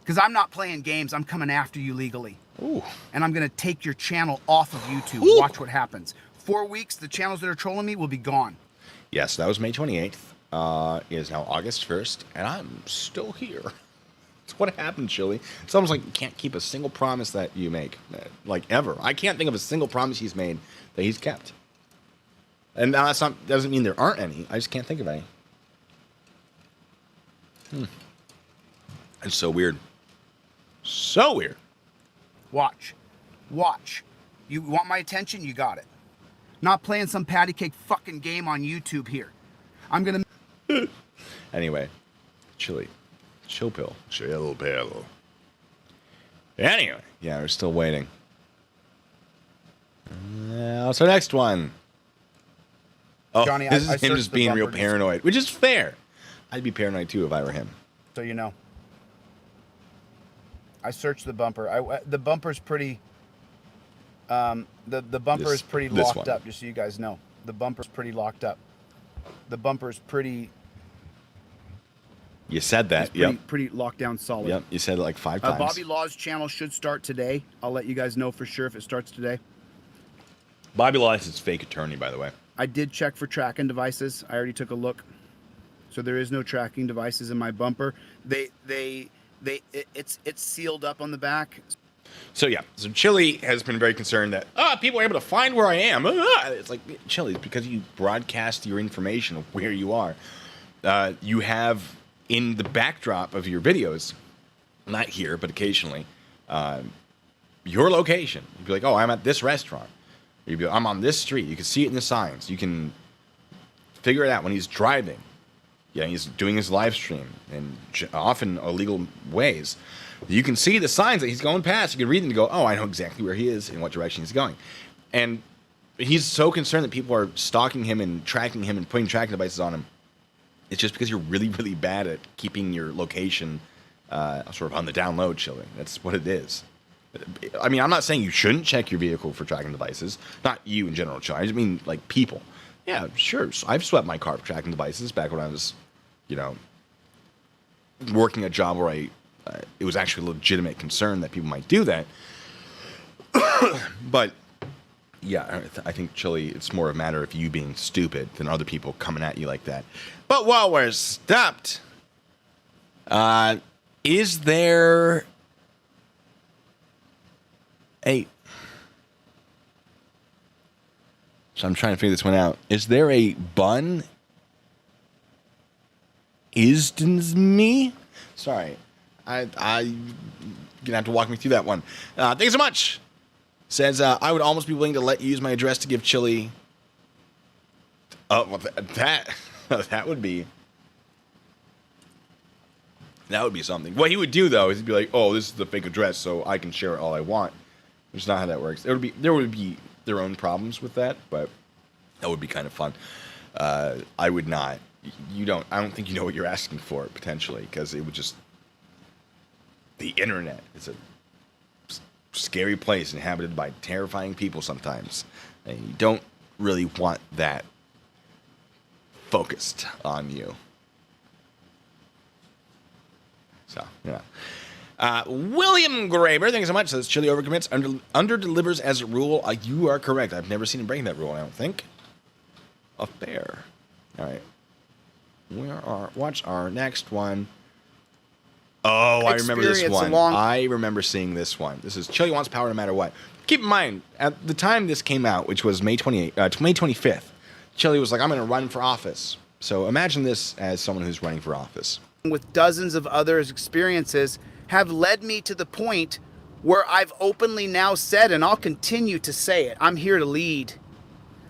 Because I'm not playing games. I'm coming after you legally. Ooh. And I'm gonna take your channel off of YouTube. Ooh. Watch what happens. 4 weeks, the channels that are trolling me will be gone. Yes, that was May 28th. It is now August 1st, and I'm still here. It's what happened, Chille. It's almost like you can't keep a single promise that you make, like, ever. I can't think of a single promise he's made that he's kept. And now that doesn't mean there aren't any. I just can't think of any. It's so weird. So weird. Watch. Watch. You want my attention? You got it. Not playing some patty cake fucking game on YouTube here. I'm gonna Anyway, Chille. Chill pill. Chill pill. Anyway, yeah, we're still waiting. What's our next one? Oh, Johnny, this I is him searched just the being real bumper paranoid, which is fair. I'd be paranoid too if I were him. So you know. I searched the bumper. The bumper's pretty. The bumper is pretty this locked one. up. Just so you guys know, the bumper's pretty locked up. The bumper's pretty. You said that. Pretty, Yep. pretty locked down solid. Yep. You said it like 5 times. Bobby Law's channel should start today. I'll let you guys know for sure if it starts today. Bobby Law is his fake attorney, by the way. I did check for tracking devices. I already took a look. So there is no tracking devices in my bumper. It's sealed up on the back. So yeah, so Chille has been very concerned that people are able to find where I am. It's like, Chille, it's because you broadcast your information of where you are. You have in the backdrop of your videos, not here, but occasionally, your location. You'd be like, oh, I'm at this restaurant. You'd be like, I'm on this street. You can see it in the signs. You can figure it out when he's driving. Yeah, he's doing his live stream in often illegal ways. You can see the signs that he's going past. You can read them and go, oh, I know exactly where he is and what direction he's going. And he's so concerned that people are stalking him and tracking him and putting tracking devices on him. It's just because you're really, really bad at keeping your location sort of on the down low, Chille. That's what it is. I mean, I'm not saying you shouldn't check your vehicle for tracking devices. Not you in general, Chille. I just mean, like, people. Yeah, sure. So I've swept my car for tracking devices back when I was, working a job where it was actually a legitimate concern that people might do that. But, yeah, I think, Chille, it's more a matter of you being stupid than other people coming at you like that. But while we're stopped, is there a... So I'm trying to figure this one out. Is there a bun? Isn't me? Sorry. You're going to have to walk me through that one. Thank you so much. Says, I would almost be willing to let you use my address to give Chille... Oh, well, that would be... That would be something. What he would do, though, is he'd be like, oh, this is the fake address, so I can share it all I want. Which is not how that works. There would be their own problems with that, but that would be kind of fun. I would not. I don't think you know what you're asking for, potentially, because it would just... The internet is a scary place inhabited by terrifying people sometimes. And you don't really want that focused on you. So, yeah. William Graber, thank you so much. Says Chille overcommits, under-delivers as a rule. You are correct. I've never seen him breaking that rule, I don't think. A fair. All right. What's our next one? Oh, I remember this one. I remember seeing this one. This is Chille wants power no matter what. Keep in mind, at the time this came out, which was May 25th, Chille was like, I'm going to run for office. So imagine this as someone who's running for office. With dozens of others' experiences have led me to the point where I've openly now said, and I'll continue to say it, I'm here to lead.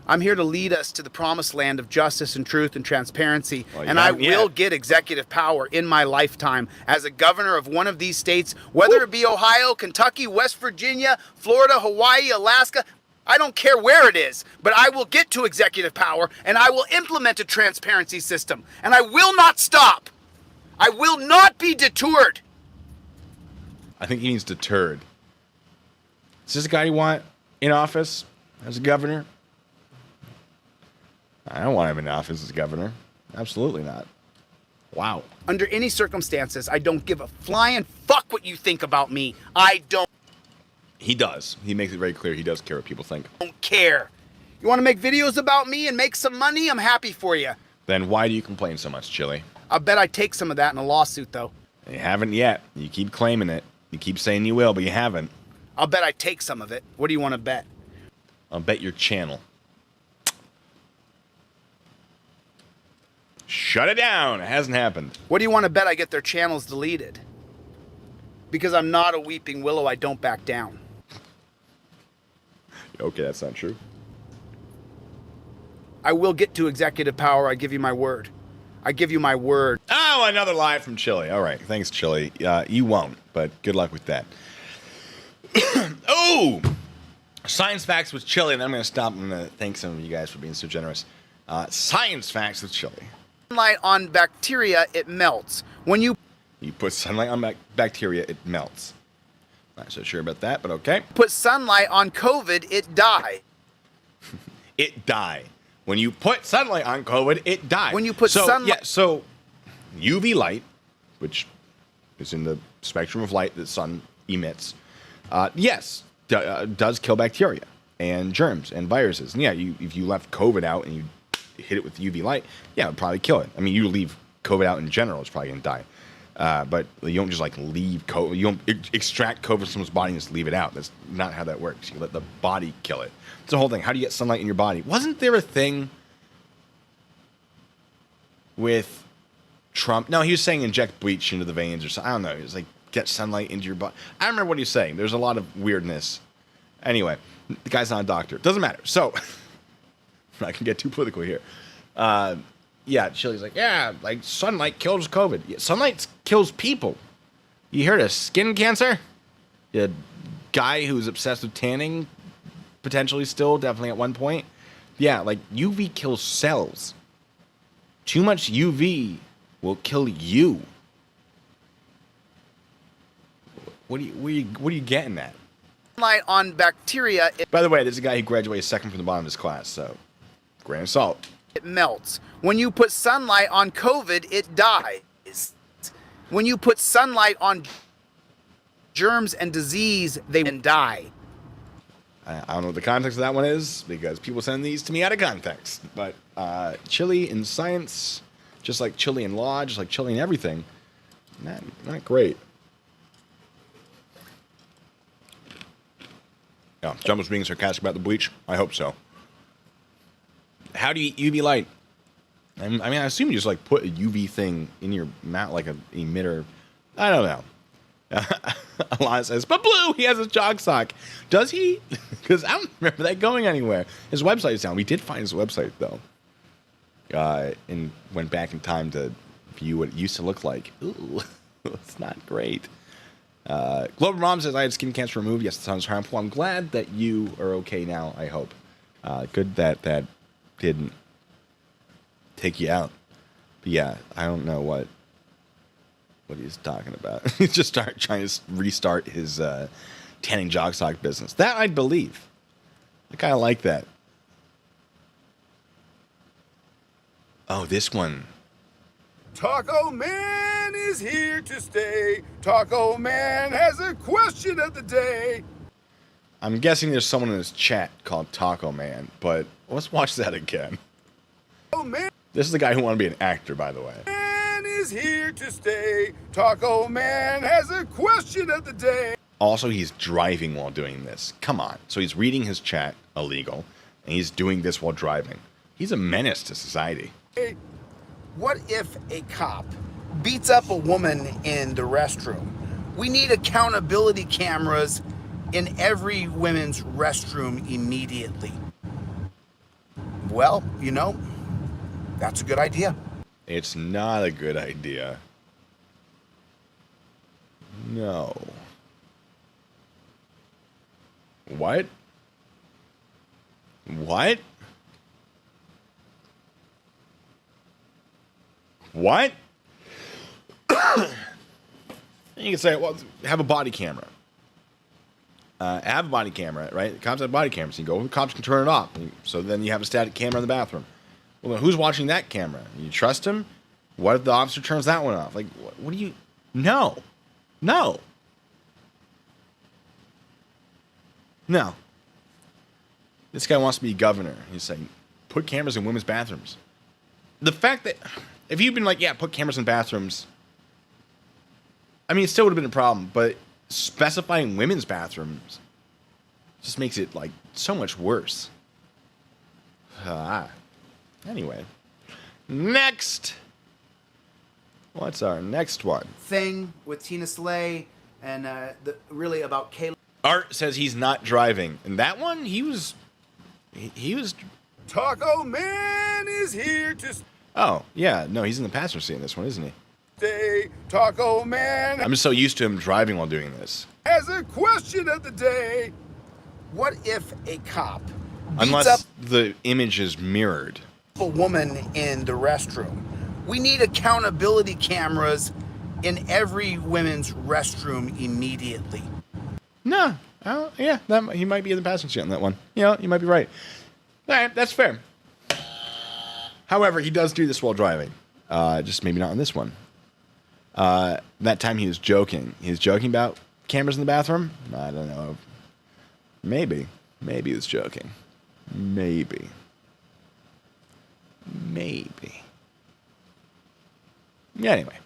I'm here to lead us to the promised land of justice and truth and transparency. Well, and I will get executive power in my lifetime as a governor of one of these states, whether it be Ohio, Kentucky, West Virginia, Florida, Hawaii, Alaska. I don't care where it is, but I will get to executive power and I will implement a transparency system. And I will not stop. I will not be deterred. I think he means deterred. Is this a guy you want in office as a governor? I don't want him in office as governor. Absolutely not. Wow. Under any circumstances, I don't give a flying fuck what you think about me. I don't. He does. He makes it very clear he does care what people think. Don't care. You want to make videos about me and make some money? I'm happy for you. Then why do you complain so much, Chille? I bet I'd take some of that in a lawsuit, though. You haven't yet. You keep claiming it. You keep saying you will, but you haven't. I'll bet I'd take some of it. What do you want to bet? I'll bet your channel. Shut it down. It hasn't happened. What do you want to bet I get their channels deleted? Because I'm not a weeping willow, I don't back down. Okay, that's not true. I will get to executive power. I give you my word. I give you my word. Oh, another lie from Chille. All right. Thanks, Chille. You won't, but good luck with that. Oh! Science facts with Chille, and I'm going to stop. I'm going to thank some of you guys for being so generous. Science facts with Chille. Sunlight on bacteria, it melts. When you put sunlight on bacteria, it melts. Not so sure about that, but okay. put sunlight on COVID, it dies. It die. When you put sunlight on COVID, it die. When you put sunlight... Yeah, so UV light, which is in the spectrum of light that sun emits, yes, does kill bacteria and germs and viruses. And yeah, if you left COVID out and you hit it with UV light, yeah, it would probably kill it. I mean, you leave COVID out in general, it's probably going to die. But you don't just like leave COVID. You don't extract COVID from someone's body and just leave it out. That's not how that works. You let the body kill it. It's the whole thing. How do you get sunlight in your body? Wasn't there a thing with Trump? No, he was saying inject bleach into the veins or something. I don't know. He was like, get sunlight into your body. I don't remember what he was saying. There's a lot of weirdness. Anyway, the guy's not a doctor. Doesn't matter. So, I can get too political here. Yeah, Chille's like, yeah, like sunlight kills COVID. Yeah, sunlight kills people. You heard of skin cancer? A guy who's obsessed with tanning, potentially still, definitely at one point. Yeah, like UV kills cells. Too much UV will kill you. What are you getting at? Sunlight on bacteria, By the way, there's a guy who graduated second from the bottom of his class, so grain of salt. it melts. When you put sunlight on COVID, it dies. When you put sunlight on germs and disease, they can die. I don't know what the context of that one is, because people send these to me out of context. But Chille in science, just like Chille in law, just like Chille in everything, not great. Yeah, John was being sarcastic about the bleach. I hope so. How do you eat UV light? I mean, I assume you just like put a UV thing in your mouth, like an emitter. I don't know. Alana says, but Blue, he has a jog sock. Does he? Because I don't remember that going anywhere. His website is down. We did find his website, though. And went back in time to view what it used to look like. Ooh, it's not great. Global Mom says, I had skin cancer removed. Yes, it sounds harmful. I'm glad that you are okay now, I hope. Good that didn't take you out. But yeah, I don't know what he's talking about. He's just trying to restart his tanning jog sock business. That I believe. I kind of like that. Oh, this one. Taco Man is here to stay. Taco Man has a question of the day. I'm guessing there's someone in this chat called Taco Man, but let's watch that again. Taco Man This is the guy who wanted to be an actor, by the way. is here to stay. Taco Man has a question of the day. Also, he's driving while doing this. Come on. So he's reading his chat, illegal, and he's doing this while driving. He's a menace to society. What if a cop beats up a woman in the restroom? We need accountability cameras in every women's restroom immediately. Well, you know, that's a good idea. It's not a good idea. No. What? What? What? You can say, well, have a body camera. Have a body camera, right? The cops have body cameras. You go, the cops can turn it off. So then you have a static camera in the bathroom. Well, then who's watching that camera? You trust him? What if the officer turns that one off? Like, what do you... No. No. No. This guy wants to be governor. He's saying, put cameras in women's bathrooms. The fact that... If you'd been like, yeah, put cameras in bathrooms... I mean, it still would have been a problem, but specifying women's bathrooms just makes it, like, so much worse. Anyway. Next! What's our next one? Thing with Tina Slay and really about Kayla. Art says he's not driving. And that one, he was... Taco Man is here to... Oh, yeah. No, he's in the passenger seat in this one, isn't he? day, Taco Man I'm so used to him driving while doing this. has a question of the day. What if a cop beats Unless up the image is mirrored. a woman in the restroom? We need accountability cameras in every women's restroom immediately. No. Yeah, he might be in the passenger seat on that one. You know, you might be right. All right, that's fair. However, he does do this while driving. Just maybe not on this one. That time he was joking. He was joking about cameras in the bathroom? I don't know. Maybe. Maybe he was joking. Maybe. Yeah, anyway.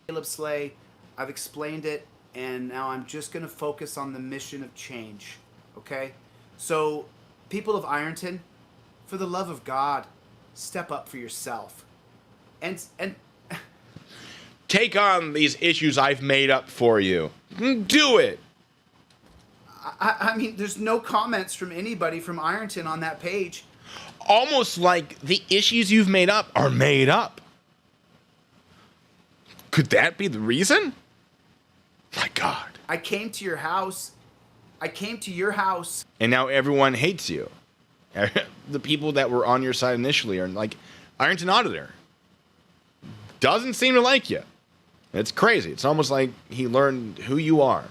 Caleb Slay, I've explained it, and now I'm just going to focus on the mission of change, okay? So, people of Ironton, for the love of God, step up for yourself. And take on these issues I've made up for you. Do it. I mean, there's no comments from anybody from Ironton on that page. Almost like the issues you've made up are made up. Could that be the reason? My God. I came to your house. And now everyone hates you. The people that were on your side initially are like, Ironton Auditor doesn't seem to like you. It's crazy. It's almost like he learned who you are.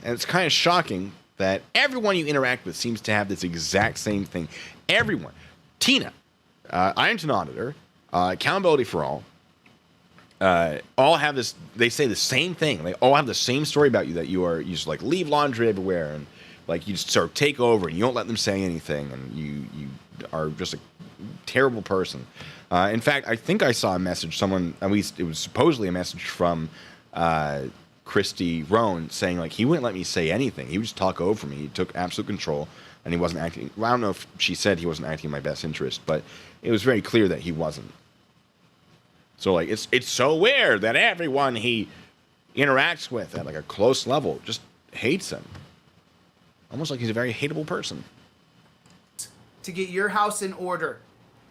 And it's kind of shocking that everyone you interact with seems to have this exact same thing. Everyone. Tina, Ironton Auditor, Accountability for all have this, they say the same thing. They all have the same story about you, that you just like leave laundry everywhere, and like you just sort of take over and you don't let them say anything, and you are just a terrible person. In fact, I think I saw a message, at least it was supposedly a message from Christy Roan saying like he wouldn't let me say anything. He would just talk over me. He took absolute control, and he wasn't acting. Well, I don't know if she said he wasn't acting in my best interest, but it was very clear that he wasn't. So like it's so weird that everyone he interacts with at like a close level just hates him. Almost like he's a very hateable person. To get your house in order.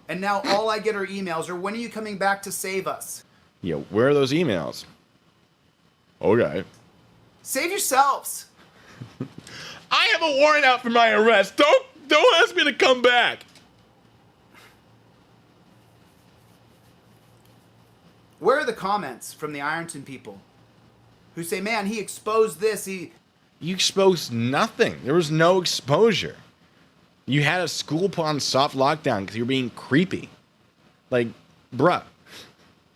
And now all I get are emails, or when are you coming back to save us? Yeah, where are those emails? Okay. Save yourselves. I have a warrant out for my arrest. Don't ask me to come back. Where are the comments from the Ironton people who say, man, he exposed this, You exposed nothing. There was no exposure. You had a school put on soft lockdown because you were being creepy. Like, bruh,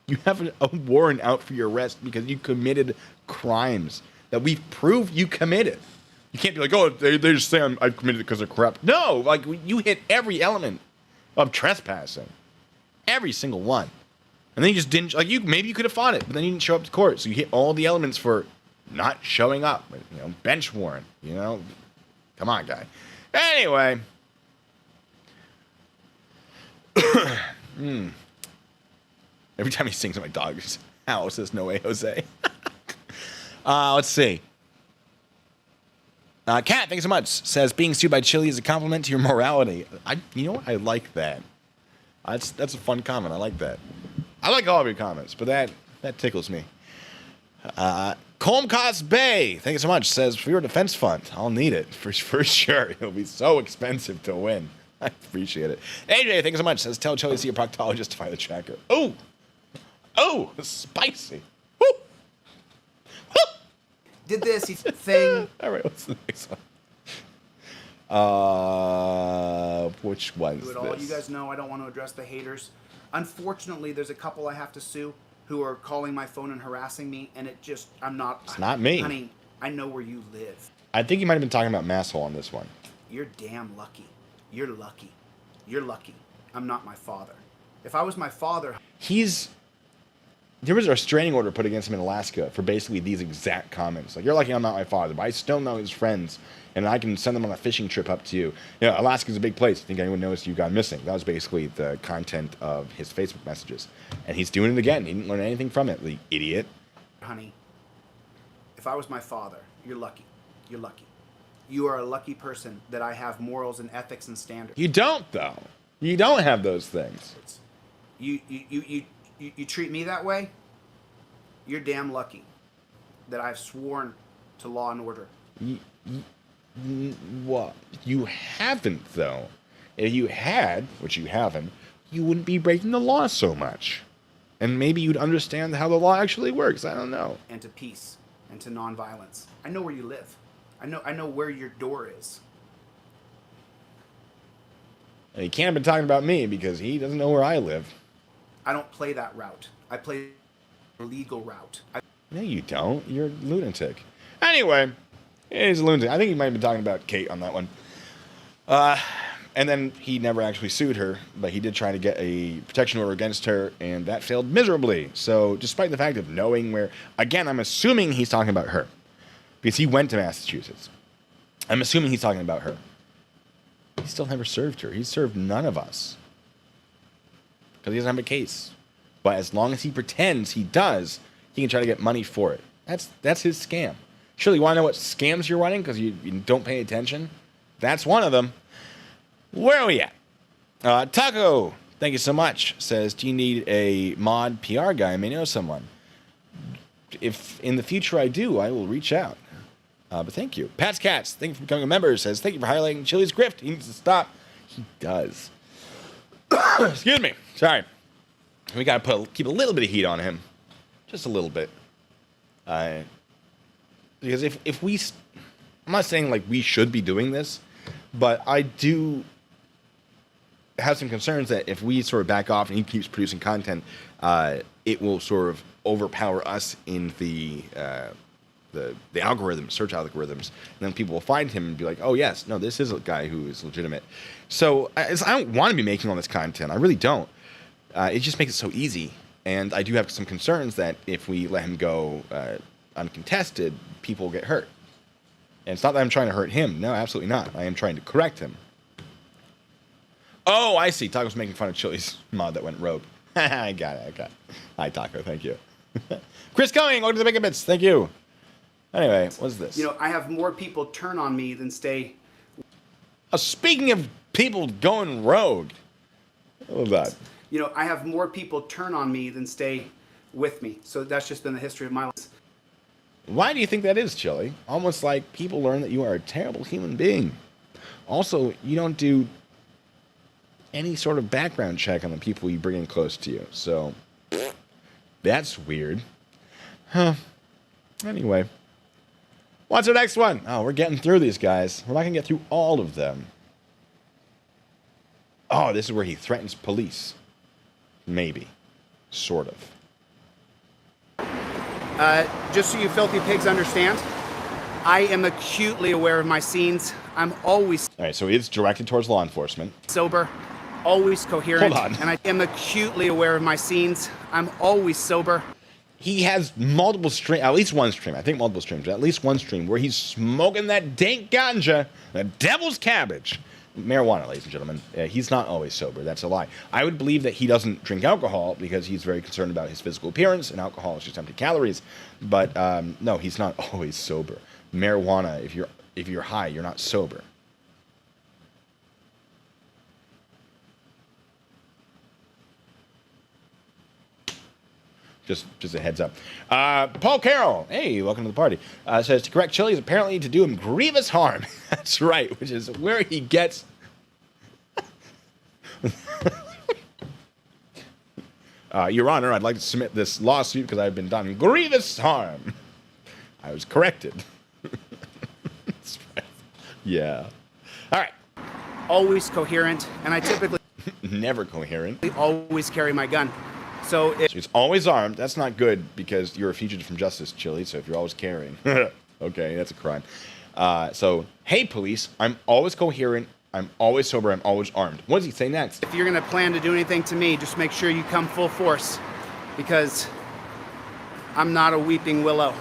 you have a warrant out for your arrest because you committed crimes that we've proved you committed. You can't be like, oh, they just say I've committed it because they're corrupt. No, like, you hit every element of trespassing. Every single one. And then you just didn't, like, maybe you could have fought it, but then you didn't show up to court. So you hit all the elements for not showing up. You know, bench warrant, you know. Come on, guy. Anyway. Every time he sings, my dog just howls. Says, no way, Jose. Let's see. Kat, thanks so much. Says, being sued by Chille is a compliment to your morality. You know what? I like that. That's a fun comment. I like that. I like all of your comments, but that tickles me. Colmcast Bay, thank you so much. Says, for your defense fund, I'll need it for sure. It'll be so expensive to win. I appreciate it. AJ, thank you so much. Says, tell Chille to see a proctologist to find the tracker. Oh, spicy. Woo. Woo. did this thing. All right, what's the next one? Which one's Do it all. this? You guys know I don't want to address the haters. Unfortunately, there's a couple I have to sue who are calling my phone and harassing me, and it's not me. Honey, I know where you live. I think you might have been talking about Masshole on this one. You're damn lucky. You're lucky. You're lucky. I'm not my father. If I was my father... There was a restraining order put against him in Alaska for basically these exact comments. Like, you're lucky I'm not my father, but I still know his friends, and I can send them on a fishing trip up to you. You know, Alaska's a big place. I think anyone noticed you got missing. That was basically the content of his Facebook messages. And he's doing it again. He didn't learn anything from it, the idiot. Honey, if I was my father, you're lucky. You're lucky. You are a lucky person that I have morals and ethics and standards. You don't, though. You don't have those things. you treat me that way, you're damn lucky that I've sworn to law and order. What? You haven't, though. If you had, which you haven't, you wouldn't be breaking the law so much. And maybe you'd understand how the law actually works. I don't know. And to peace and to nonviolence. I know where you live. I know where your door is. And he can't have been talking about me because he doesn't know where I live. I don't play that route. I play the legal route. No, you don't. You're a lunatic. Anyway, he's a lunatic. I think he might have been talking about Kate on that one. And then he never actually sued her, but he did try to get a protection order against her, and that failed miserably. So despite the fact of knowing where, again, I'm assuming he's talking about her, because he went to Massachusetts. I'm assuming he's talking about her. He still never served her. He served none of us, because he doesn't have a case. But as long as he pretends he does, he can try to get money for it. That's his scam. Surely you want to know what scams you're running because you don't pay attention? That's one of them. Where are we at? Taco, thank you so much, says, do you need a mod PR guy? I may know someone. If in the future I do, I will reach out. But thank you. Pat's Cats, thank you for becoming a member, says, thank you for highlighting Chille's grift. He needs to stop. He does. Excuse me. Sorry. We got to keep a little bit of heat on him. Just a little bit. Because if we... I'm not saying, like, we should be doing this, but I do have some concerns that if we sort of back off and he keeps producing content, it will sort of overpower us in the algorithm, search algorithms, and then people will find him and be like, oh yes, no, this is a guy who is legitimate. So I don't want to be making all this content. I really don't. It just makes it so easy. And I do have some concerns that if we let him go uncontested, people will get hurt. And it's not that I'm trying to hurt him. No, absolutely not. I am trying to correct him. Oh, I see. Taco's making fun of Chille's mod that went rogue. I got it. Hi, Taco. Thank you. Chris Cumming, welcome to the Big Bits. Thank you. Anyway, what's this? You know, I have more people turn on me than stay. Speaking of people going rogue. What was that? You know, I have more people turn on me than stay with me. So that's just been the history of my life. Why do you think that is, Chille? Almost like people learn that you are a terrible human being. Also, you don't do any sort of background check on the people you bring in close to you. So, that's weird. Huh. Anyway. What's our next one? Oh, we're getting through these guys. We're not going to get through all of them. Oh, this is where he threatens police. Maybe. Sort of. Just so you filthy pigs understand, I am acutely aware of my scenes. I'm always All right, so it's directed towards law enforcement. sober, always coherent. Hold on. And I am acutely aware of my scenes. I'm always sober. He has multiple streams, at least one stream, I think multiple streams, but at least one stream where he's smoking that dank ganja, the devil's cabbage. Marijuana, ladies and gentlemen. He's not always sober. That's a lie. I would believe that he doesn't drink alcohol because he's very concerned about his physical appearance, and alcohol is just empty calories. But no, he's not always sober. Marijuana, if you're high, you're not sober. Just a heads up. Paul Carroll, hey, welcome to the party. Says to correct Chille is apparently to do him grievous harm. That's right, which is where he gets. Your Honor, I'd like to submit this lawsuit because I've been done grievous harm. I was corrected. That's right. Yeah. All right. Always coherent, and I typically Never coherent. always carry my gun. So if He's always armed. That's not good because you're a fugitive from justice, Chille. So if you're always carrying, okay, that's a crime. So, hey, police, I'm always coherent. I'm always sober. I'm always armed. What does he say next? you're gonna plan to do anything to me, just make sure you come full force, because I'm not a weeping willow.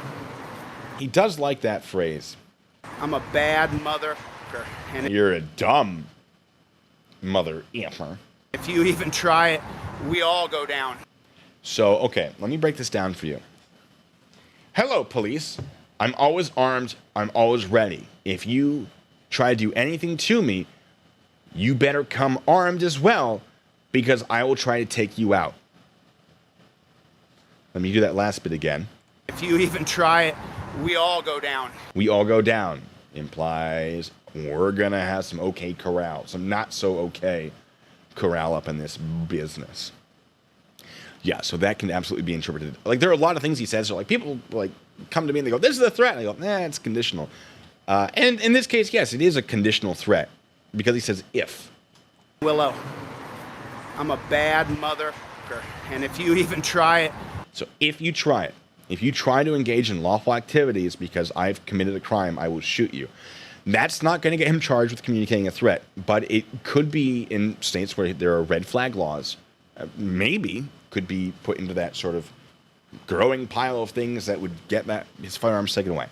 He does like that phrase. I'm a bad mother, and You're a dumb mother effer. if you even try it, we all go down. So, okay, let me break this down for you. Hello, police. I'm always armed. I'm always ready. If you try to do anything to me, you better come armed as well, because I will try to take you out. Let me do that last bit again. If you even try it, we all go down. We all go down implies we're going to have some okay corral, some not so okay corral up in this business. Yeah, so that can absolutely be interpreted. Like, there are a lot of things he says. So, like, people, like, come to me and they go, this is a threat. And I go, it's conditional. And in this case, yes, it is a conditional threat because he says if. Willow, I'm a bad mother, and if you even try it. So if you try it, if you try to engage in lawful activities because I've committed a crime, I will shoot you. That's not going to get him charged with communicating a threat, but it could be in states where there are red flag laws, maybe could be put into that sort of growing pile of things that would get his firearms taken away.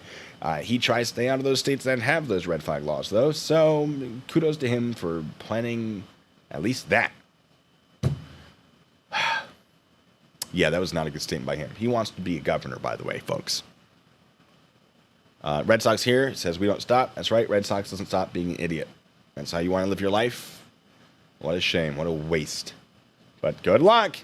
He tries to stay out of those states that have those red flag laws, though, so kudos to him for planning at least that. Yeah, that was not a good statement by him. He wants to be a governor, by the way, folks. Red Sox here says we don't stop. That's right, Red Sox doesn't stop being an idiot. That's how you want to live your life? What a shame. What a waste. But good luck.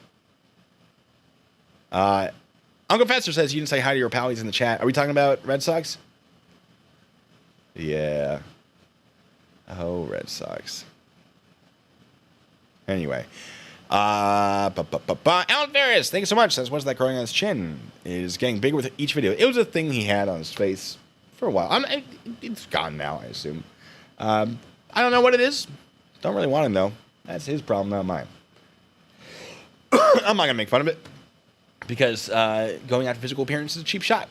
Uncle Fester says you didn't say hi to your pal. He's in the chat. Are we talking about Red Sox? Yeah. Oh, Red Sox. Anyway. Alan Ferris, thank you so much. Says, what's that growing on his chin? It is getting bigger with each video. It was a thing he had on his face for a while. It's gone now, I assume. I don't know what it is. Don't really want to know. That's his problem, not mine. I'm not going to make fun of it. Because going after physical appearance is a cheap shot.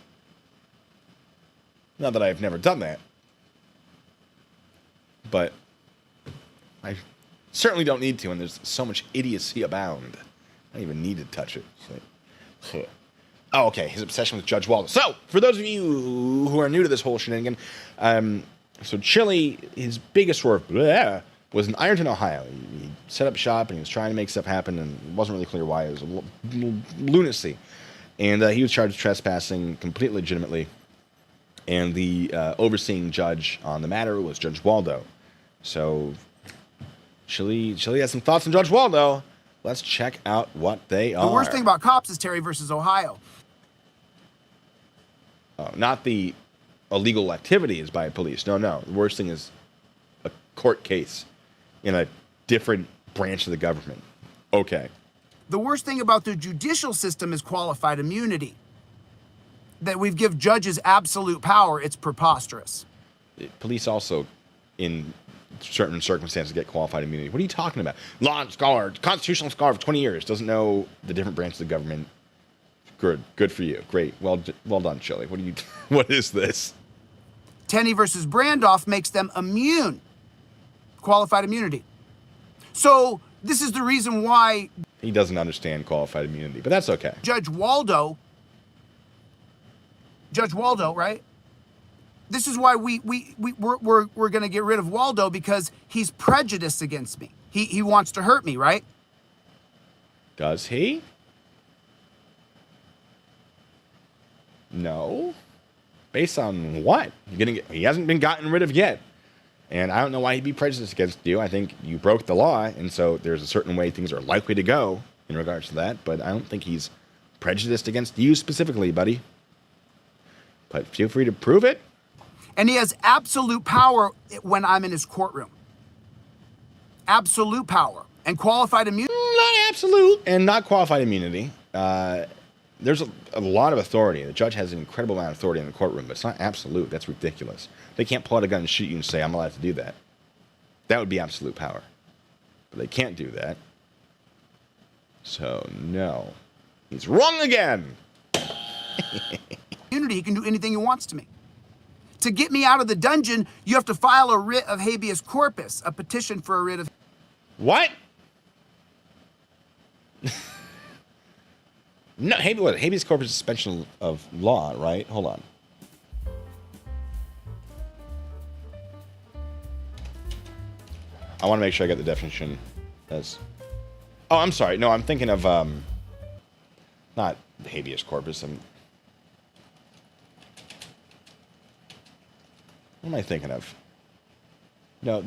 Not that I've never done that. But I certainly don't need to, and there's so much idiocy abound. I don't even need to touch it. So, oh, okay, his obsession with Judge Waldo. So, for those of you who are new to this whole shenanigan, so Chille, his biggest swerve was in Ironton, Ohio. He set up shop, and he was trying to make stuff happen, and it wasn't really clear why. It was lunacy. And he was charged with trespassing completely legitimately. And the overseeing judge on the matter was Judge Waldo. So Chille has some thoughts on Judge Waldo. Let's check out what they are. The worst thing about cops is Terry versus Ohio. Not the illegal activities by police. No. The worst thing is a court case in a different branch of the government. Okay. The worst thing about the judicial system is qualified immunity. That we've give judges absolute power, it's preposterous. Police also, in certain circumstances, get qualified immunity. What are you talking about? Law scholar, constitutional scholar for 20 years, doesn't know the different branches of government. Good for you. Great. Well done, Chille. What is this? Tenney versus Brandoff makes them immune. Qualified immunity. So this is the reason why he doesn't understand qualified immunity, but that's okay. Judge Waldo, right? This is why we're going to get rid of Waldo, because he's prejudiced against me. He wants to hurt me, right? Does he? No. Based on what? He hasn't been gotten rid of yet. And I don't know why he'd be prejudiced against you. I think you broke the law, and so there's a certain way things are likely to go in regards to that. But I don't think he's prejudiced against you specifically, buddy. But feel free to prove it. And he has absolute power when I'm in his courtroom. Absolute power. And qualified immunity. Not absolute. And not qualified immunity. There's a lot of authority. The judge has an incredible amount of authority in the courtroom, but it's not absolute. That's ridiculous. They can't pull out a gun and shoot you and say, I'm allowed to do that. That would be absolute power. But they can't do that. So, no. He's wrong again. He can do anything he wants to me. To get me out of the dungeon, you have to file a writ of habeas corpus, a petition for a writ of... What? No, habeas corpus is suspension of law, right? Hold on. I want to make sure I get the definition as... Oh, I'm sorry. No, I'm thinking of, not habeas corpus. What am I thinking of? No,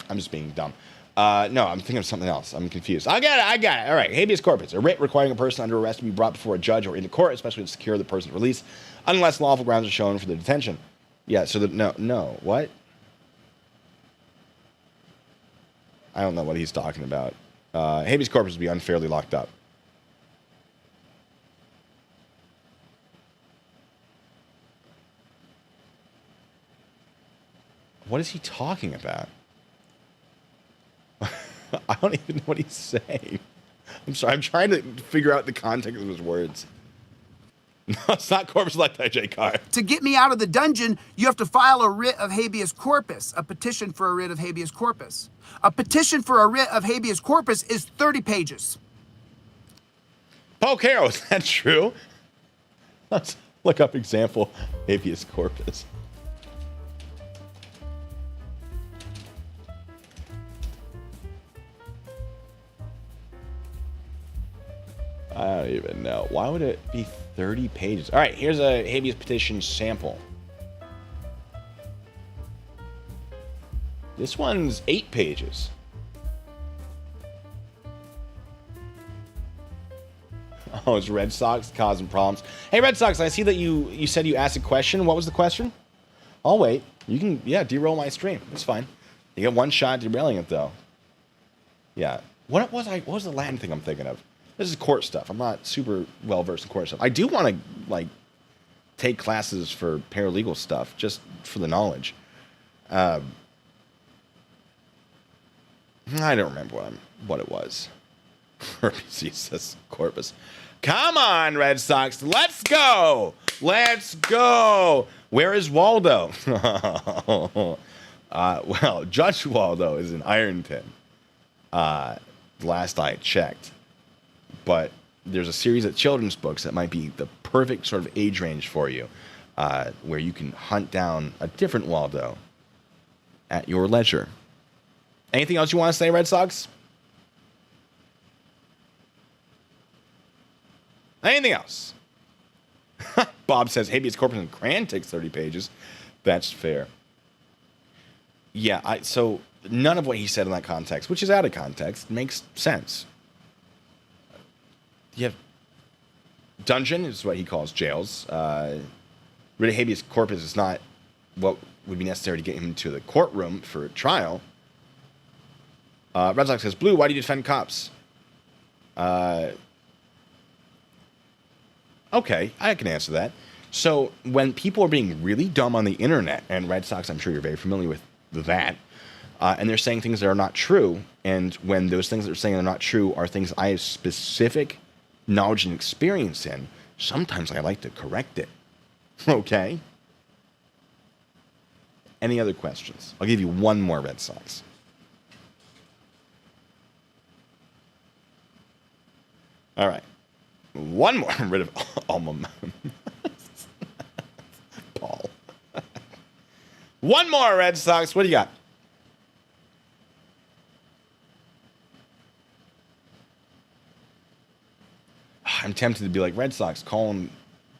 I'm just being dumb. No, I'm thinking of something else. I'm confused. I got it. All right. Habeas corpus. A writ requiring a person under arrest to be brought before a judge or into court, especially to secure the person's release, unless lawful grounds are shown for the detention. Yeah, so no. What? I don't know what he's talking about. Habeas corpus would be unfairly locked up. What is he talking about? I don't even know what he's saying. I'm sorry. I'm trying to figure out the context of his words. No, it's not corpus electi, J. Carr. To get me out of the dungeon, you have to file a writ of habeas corpus, a petition for a writ of habeas corpus. A petition for a writ of habeas corpus is 30 pages. Poke Harrow, is that true? Let's look up example habeas corpus. I don't even know. Why would it be 30 pages? All right, here's a habeas petition sample. This one's 8 pages. Oh, it's Red Sox causing problems. Hey, Red Sox, I see that you said you asked a question. What was the question? I'll wait. You can, derail my stream. It's fine. You get one shot derailing it, though. Yeah. What was the Latin thing I'm thinking of? This is court stuff. I'm not super well versed in court stuff. I do want to take classes for paralegal stuff just for the knowledge. I don't remember what it was. Jesus corpus. Come on, Red Sox. Let's go. Let's go. Where is Waldo? Well, Judge Waldo is in Ironton. Last I checked. But there's a series of children's books that might be the perfect sort of age range for you, where you can hunt down a different Waldo at your leisure. Anything else you want to say, Red Sox? Anything else? Bob says habeas corpus in Cran takes 30 pages. That's fair. Yeah, so none of what he said in that context, which is out of context, makes sense. You have dungeon is what he calls jails. Writ of habeas corpus is not what would be necessary to get him into the courtroom for a trial. Red Sox says, Blue, why do you defend cops? Okay, I can answer that. So when people are being really dumb on the internet, and Red Sox, I'm sure you're very familiar with that, and they're saying things that are not true, and when those things that they're saying are not true are things I have specific knowledge and experience in, sometimes I like to correct it. Okay? Any other questions? I'll give you one more, Red Sox. All right. One more. Rid of alma mater. Paul. One more, Red Sox. What do you got? I'm tempted to be like, Red Sox, call him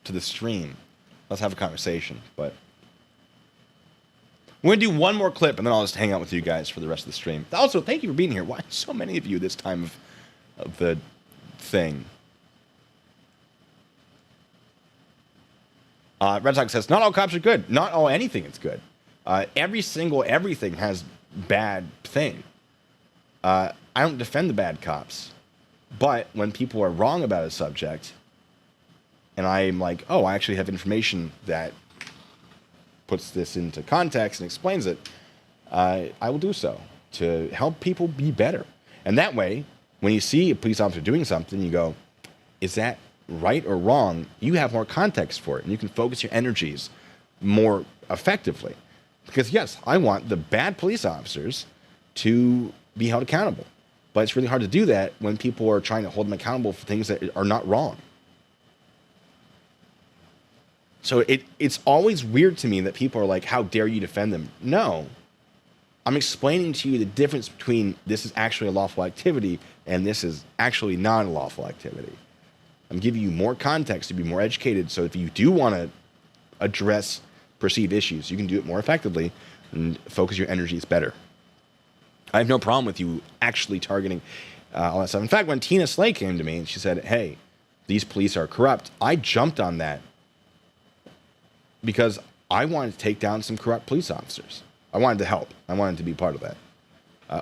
to the stream. Let's have a conversation. But we're going to do one more clip, and then I'll just hang out with you guys for the rest of the stream. Also, thank you for being here. Why so many of you this time of the thing? Red Sox says, not all cops are good. Not all anything is good. Every single everything has bad thing. I don't defend the bad cops. But when people are wrong about a subject, and I'm like, oh, I actually have information that puts this into context and explains it, I will do so to help people be better. And that way, when you see a police officer doing something, you go, is that right or wrong? You have more context for it, and you can focus your energies more effectively. Because, yes, I want the bad police officers to be held accountable. But it's really hard to do that when people are trying to hold them accountable for things that are not wrong. So it's always weird to me that people are like, how dare you defend them? No. I'm explaining to you the difference between this is actually a lawful activity and this is actually not a lawful activity. I'm giving you more context to be more educated, so if you do want to address perceived issues, you can do it more effectively and focus your energies better. I have no problem with you actually targeting all that stuff. In fact, when Tina Slay came to me and she said, hey, these police are corrupt, I jumped on that because I wanted to take down some corrupt police officers. I wanted to help. I wanted to be part of that.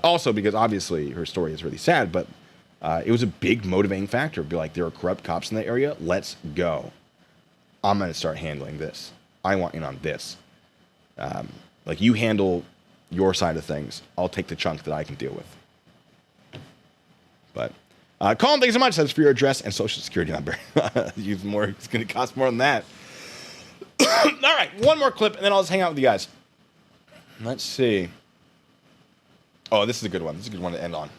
Also because obviously her story is really sad, but it was a big motivating factor. Be like, there are corrupt cops in the area. Let's go. I'm going to start handling this. I want in on this. Like, you handle your side of things. I'll take the chunk that I can deal with. But Colin, thanks so much. That's for your address and social security number. Use more. It's going to cost more than that. All right, one more clip, and then I'll just hang out with you guys. Let's see. Oh, this is a good one. This is a good one to end on.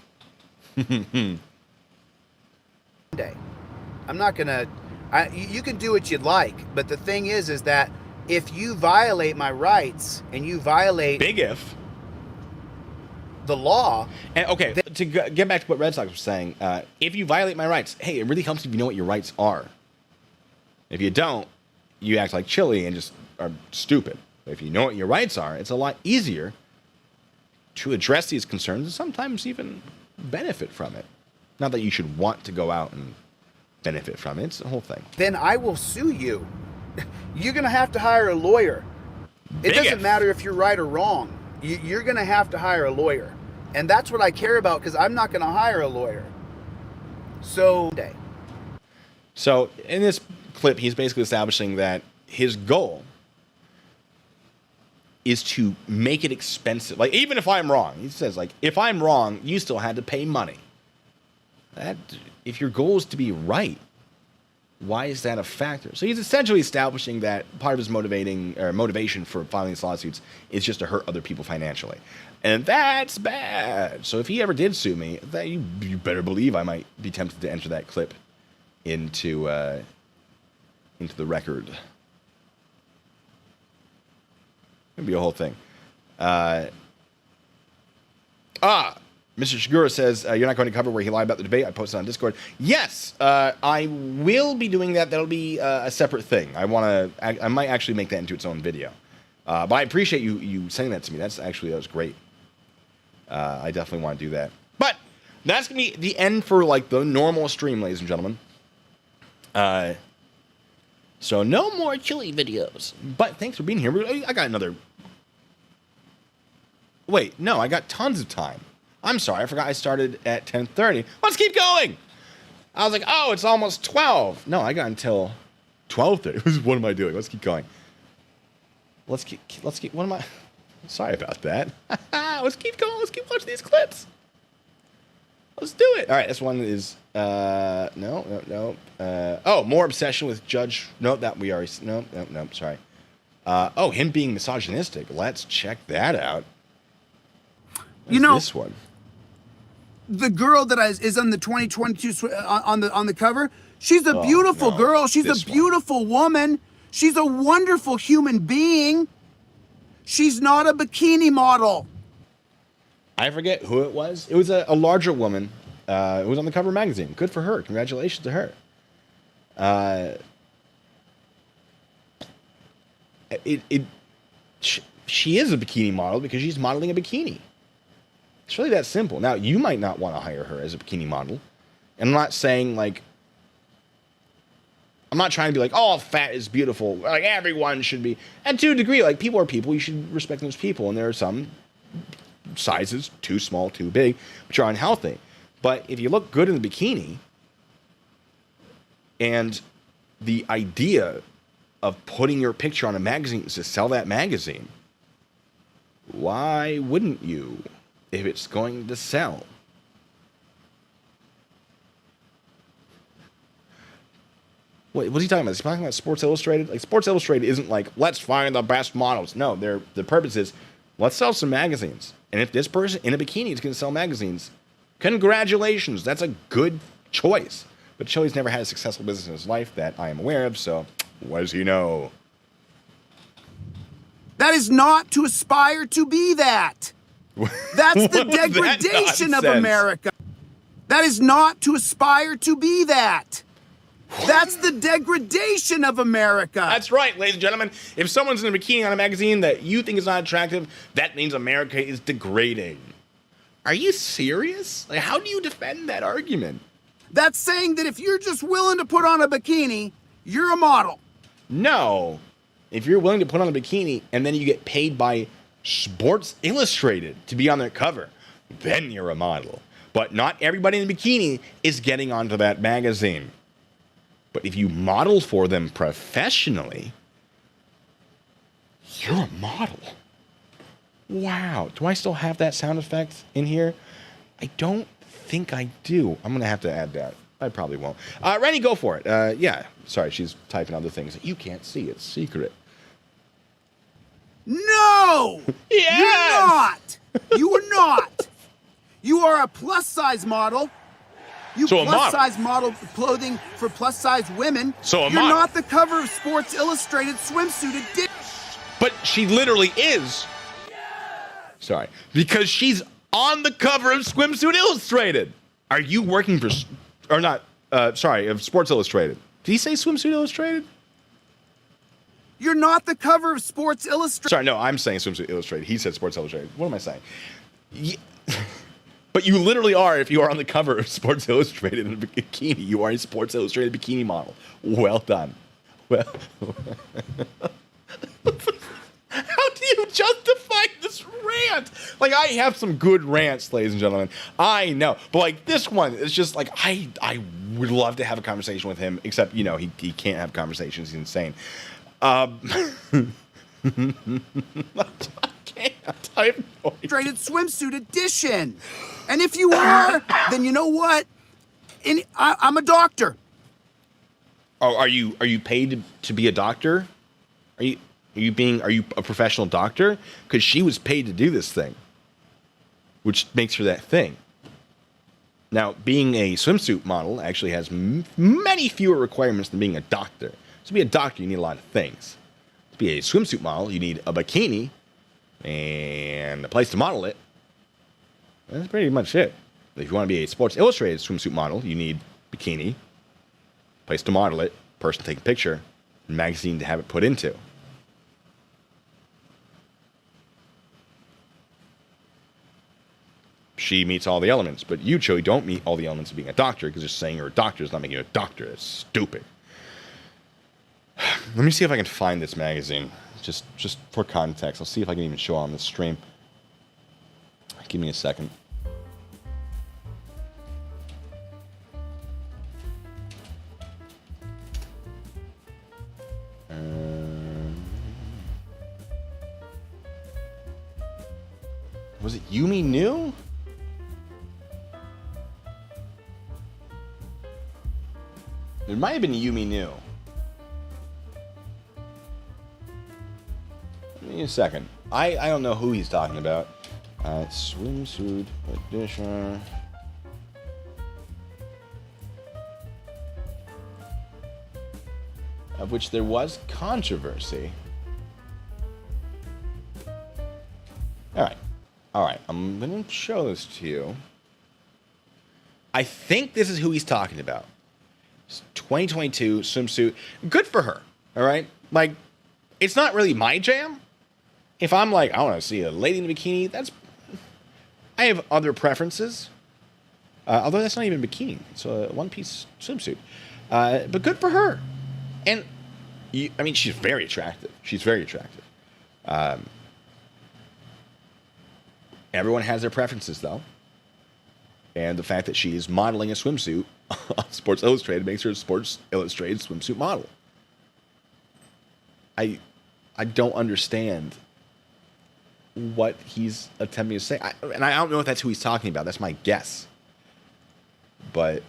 Day. I'm not gonna. You can do what you'd like, but the thing is that if you violate my rights and you violate Big if. the law. And okay, to get back to what Red Sox was saying, if you violate my rights, hey, it really helps if you know what your rights are. If you don't, you act like Chille and just are stupid. But if you know what your rights are, it's a lot easier to address these concerns and sometimes even benefit from it. Not that you should want to go out and benefit from it. It's the whole thing. Then I will sue you. You're gonna have to hire a lawyer. It doesn't matter if you're right or wrong. You're gonna have to hire a lawyer, and that's what I care about because I'm not gonna hire a lawyer. So in this clip, he's basically establishing that his goal is to make it expensive. Like, even if I'm wrong, he says, like, if I'm wrong, you still had to pay money. That, if your goal is to be right, why is that a factor? So he's essentially establishing that part of his motivation for filing these lawsuits is just to hurt other people financially. And that's bad. So if he ever did sue me, that you better believe I might be tempted to enter that clip into the record. It'd be a whole thing. Mr. Shigura says, you're not going to cover where he lied about the debate. I posted on Discord. Yes, I will be doing that. That'll be a separate thing. I might actually make that into its own video. But I appreciate you sending that to me. That was great. I definitely want to do that. But that's going to be the end for, like, the normal stream, ladies and gentlemen. So no more Chille videos. But thanks for being here. I got another... Wait, no, I got tons of time. I'm sorry, I forgot I started at 10:30. Let's keep going. I was like, oh, it's almost 12. No, I got until 12:30. What am I doing? Let's keep going. Let's keep, what am I? Sorry about that. Let's keep going. Let's keep watching these clips. Let's do it. All right, this one is, no. Oh, more obsession with Judge, no, that we already, no, sorry. Oh, him being misogynistic. Let's check that out. This one. The girl that is on the 2022 on the cover, she's a beautiful girl. She's a beautiful woman. She's a wonderful human being. She's not a bikini model. I forget who it was. It was a larger woman. It was on the cover of magazine. Good for her. Congratulations to her. She is a bikini model because she's modeling a bikini. It's really that simple. Now, you might not want to hire her as a bikini model. And I'm not saying, like... I'm not trying to be like, oh, fat is beautiful. Like, everyone should be... And to a degree, like, people are people. You should respect those people. And there are some sizes, too small, too big, which are unhealthy. But if you look good in the bikini, and the idea of putting your picture on a magazine is to sell that magazine, why wouldn't you? If it's going to sell. What's he talking about? Is he talking about Sports Illustrated? Like, Sports Illustrated isn't like, let's find the best models. No, the purpose is, let's sell some magazines. And if this person in a bikini is going to sell magazines, congratulations. That's a good choice. But Chille's never had a successful business in his life that I am aware of, so what does he know? That is not to aspire to be that. That's the degradation of America. That is not to aspire to be that. That's the degradation of America. That's right, ladies and gentlemen. If someone's in a bikini on a magazine that you think is not attractive, that means America is degrading. Are you serious? Like, how do you defend that argument? That's saying that if you're just willing to put on a bikini, you're a model. No. If you're willing to put on a bikini and then you get paid by Sports Illustrated to be on their cover, then you're a model. But not everybody in a bikini is getting onto that magazine. But if you model for them professionally, you're a model. Wow. Do I still have that sound effect in here? I don't think I do. I'm going to have to add that. I probably won't. Rennie, go for it. Yeah. Sorry, she's typing other things that you can't see. It's secret. No! Yes! You're not! You are not! You are a plus-size model. You So a model. plus-size model clothing for plus-size women. So a You're model. not the cover of Sports Illustrated swimsuit edition. But she literally is. Sorry. Because she's on the cover of Swimsuit Illustrated. Are you working for, or not, sorry, of Sports Illustrated. Did he say Swimsuit Illustrated? You're not the cover of Sports Illustrated. Sorry, no, I'm saying Swimsuit Illustrated. He said Sports Illustrated. What am I saying? But you literally are, if you are on the cover of Sports Illustrated in a bikini. You are a Sports Illustrated bikini model. Well done. Well, how do you justify this rant? Like, I have some good rants, ladies and gentlemen. I know. But, like, this one is just, like, I would love to have a conversation with him, except, you know, he can't have conversations. He's insane. I can't. I have no idea. Illustrated swimsuit edition. And if you are, then you know what? I'm a doctor. Oh, are you paid to be a doctor? Are you a professional doctor? Because she was paid to do this thing, which makes her that thing. Now, being a swimsuit model actually has many fewer requirements than being a doctor. To be a doctor, you need a lot of things. To be a swimsuit model, you need a bikini and a place to model it. That's pretty much it. If you want to be a Sports Illustrated swimsuit model, you need bikini, place to model it, person to take a picture, magazine to have it put into. She meets all the elements, but you, Joey, don't meet all the elements of being a doctor because just saying you're a doctor is not making you a doctor. It's stupid. Let me see if I can find this magazine, just for context. I'll see if I can even show on this stream. Give me a second. Was it Yumi New? It might have been Yumi New. Give me a second. I don't know who he's talking about. Swimsuit edition. Of which there was controversy. All right. I'm going to show this to you. I think this is who he's talking about. 2022 swimsuit. Good for her. All right. Like, it's not really my jam. If I'm like, I want to see a lady in a bikini, I have other preferences. Although that's not even a bikini. It's a one-piece swimsuit. But good for her. And, she's very attractive. Everyone has their preferences, though. And the fact that she is modeling a swimsuit on Sports Illustrated makes her a Sports Illustrated swimsuit model. I don't understand what he's attempting to say. And I don't know if that's who he's talking about. That's my guess. But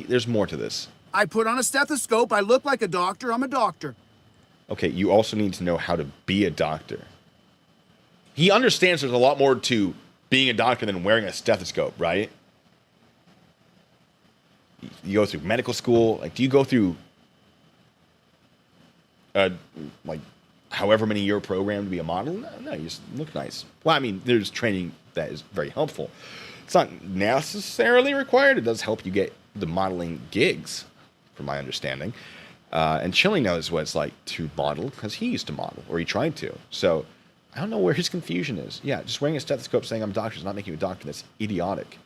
there's more to this. I put on a stethoscope. I look like a doctor. I'm a doctor. Okay, you also need to know how to be a doctor. He understands there's a lot more to being a doctor than wearing a stethoscope, right? You go through medical school. Like, do you go through however many year program to be a model? No, you just look nice. Well, there's training that is very helpful. It's not necessarily required. It does help you get the modeling gigs, from my understanding. And Chille knows what it's like to model because he used to model, or he tried to. So I don't know where his confusion is. Yeah, just wearing a stethoscope saying I'm a doctor is not making you a doctor. That's idiotic.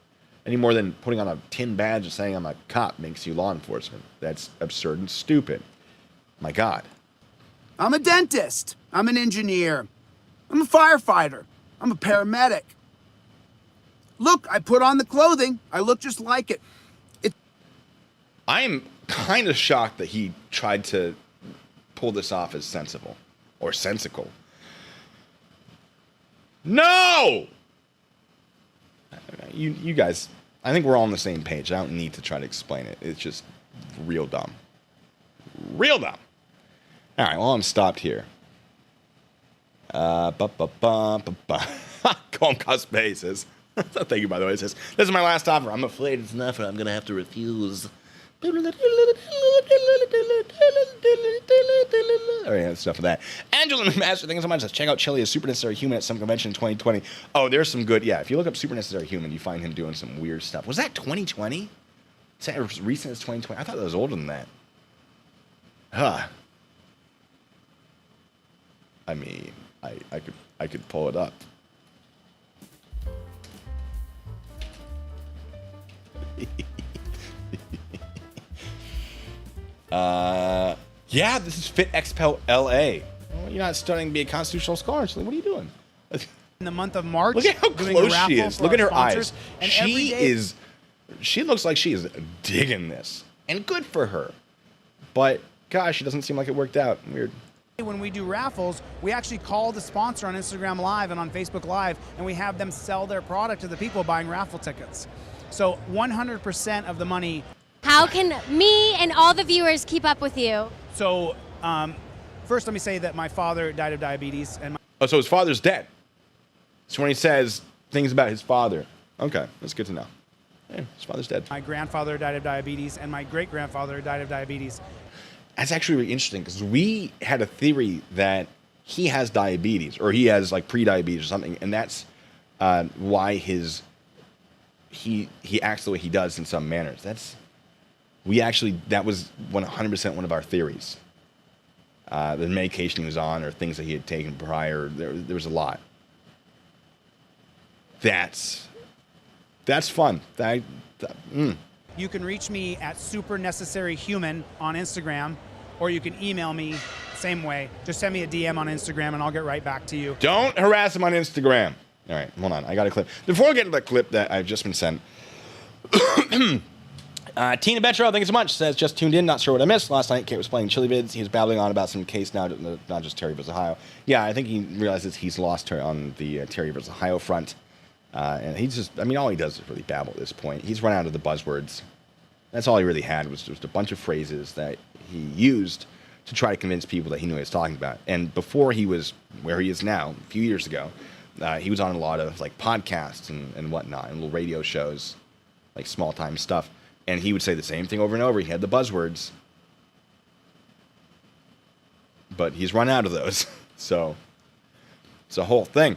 Any more than putting on a tin badge and saying I'm a cop makes you law enforcement. That's absurd and stupid. My God. I'm a dentist. I'm an engineer. I'm a firefighter. I'm a paramedic. Look, I put on the clothing. I look just like it. I am kind of shocked that he tried to pull this off as sensible or sensical. No! You guys, I think we're all on the same page. I don't need to try to explain it. It's just real dumb. Real dumb. All right, well, I'm stopped here. Calm cost basis. Thank you, by the way. It says, this is my last offer. I'm afraid it's enough and I'm going to have to refuse. All right, that's enough of that. Angela Master, thank you so much. Says, check out Chille as Super Necessary Human at some convention in 2020. Oh, there's some good. Yeah, if you look up Super Necessary Human, you find him doing some weird stuff. Was that 2020? Is that as recent as 2020? I thought that was older than that. Huh. I mean, I could pull it up. Yeah, this is Fit Expel LA. Well, you're not studying to be a constitutional scholar. So what are you doing? In the month of March. Look at how doing a close she raffle is. for Look our at her sponsors, eyes. and every day- She looks like she is digging this. And good for her. But, gosh, she doesn't seem like it worked out. Weird. When we do raffles, we actually call the sponsor on Instagram Live and on Facebook Live, and we have them sell their product to the people buying raffle tickets. So 100% of the money. How can me and all the viewers keep up with you? So first, let me say that my father died of diabetes, and Oh, so his father's dead. So when he says things about his father, okay, that's good to know. Yeah, his father's dead. my grandfather died of diabetes, and my great-grandfather died of diabetes. That's actually really interesting because we had a theory that he has diabetes or he has like pre-diabetes or something, and that's why he acts the way he does in some manners. That was 100% one of our theories. The medication he was on or things that he had taken prior, there was a lot. That's fun. You can reach me at Super Necessary Human on Instagram, or you can email me same way. Just send me a DM on Instagram, and I'll get right back to you. Don't harass him on Instagram. All right, hold on. I got a clip. Before we get to the clip that I've just been sent, Tina Betro, thank you so much, says, just tuned in, not sure what I missed. Last night, Kate was playing Chille vids. He was babbling on about some case now, not just Terry vs. Ohio. Yeah, I think he realizes he's lost her on the Terry vs. Ohio front. And he's just, I mean, all he does is really babble at this point. He's run out of the buzzwords. That's all he really had was just a bunch of phrases that he used to try to convince people that he knew what he was talking about. And before he was where he is now, a few years ago, he was on a lot of like podcasts and whatnot, and little radio shows, like small time stuff. And he would say the same thing over and over. He had the buzzwords, but he's run out of those. So it's a whole thing.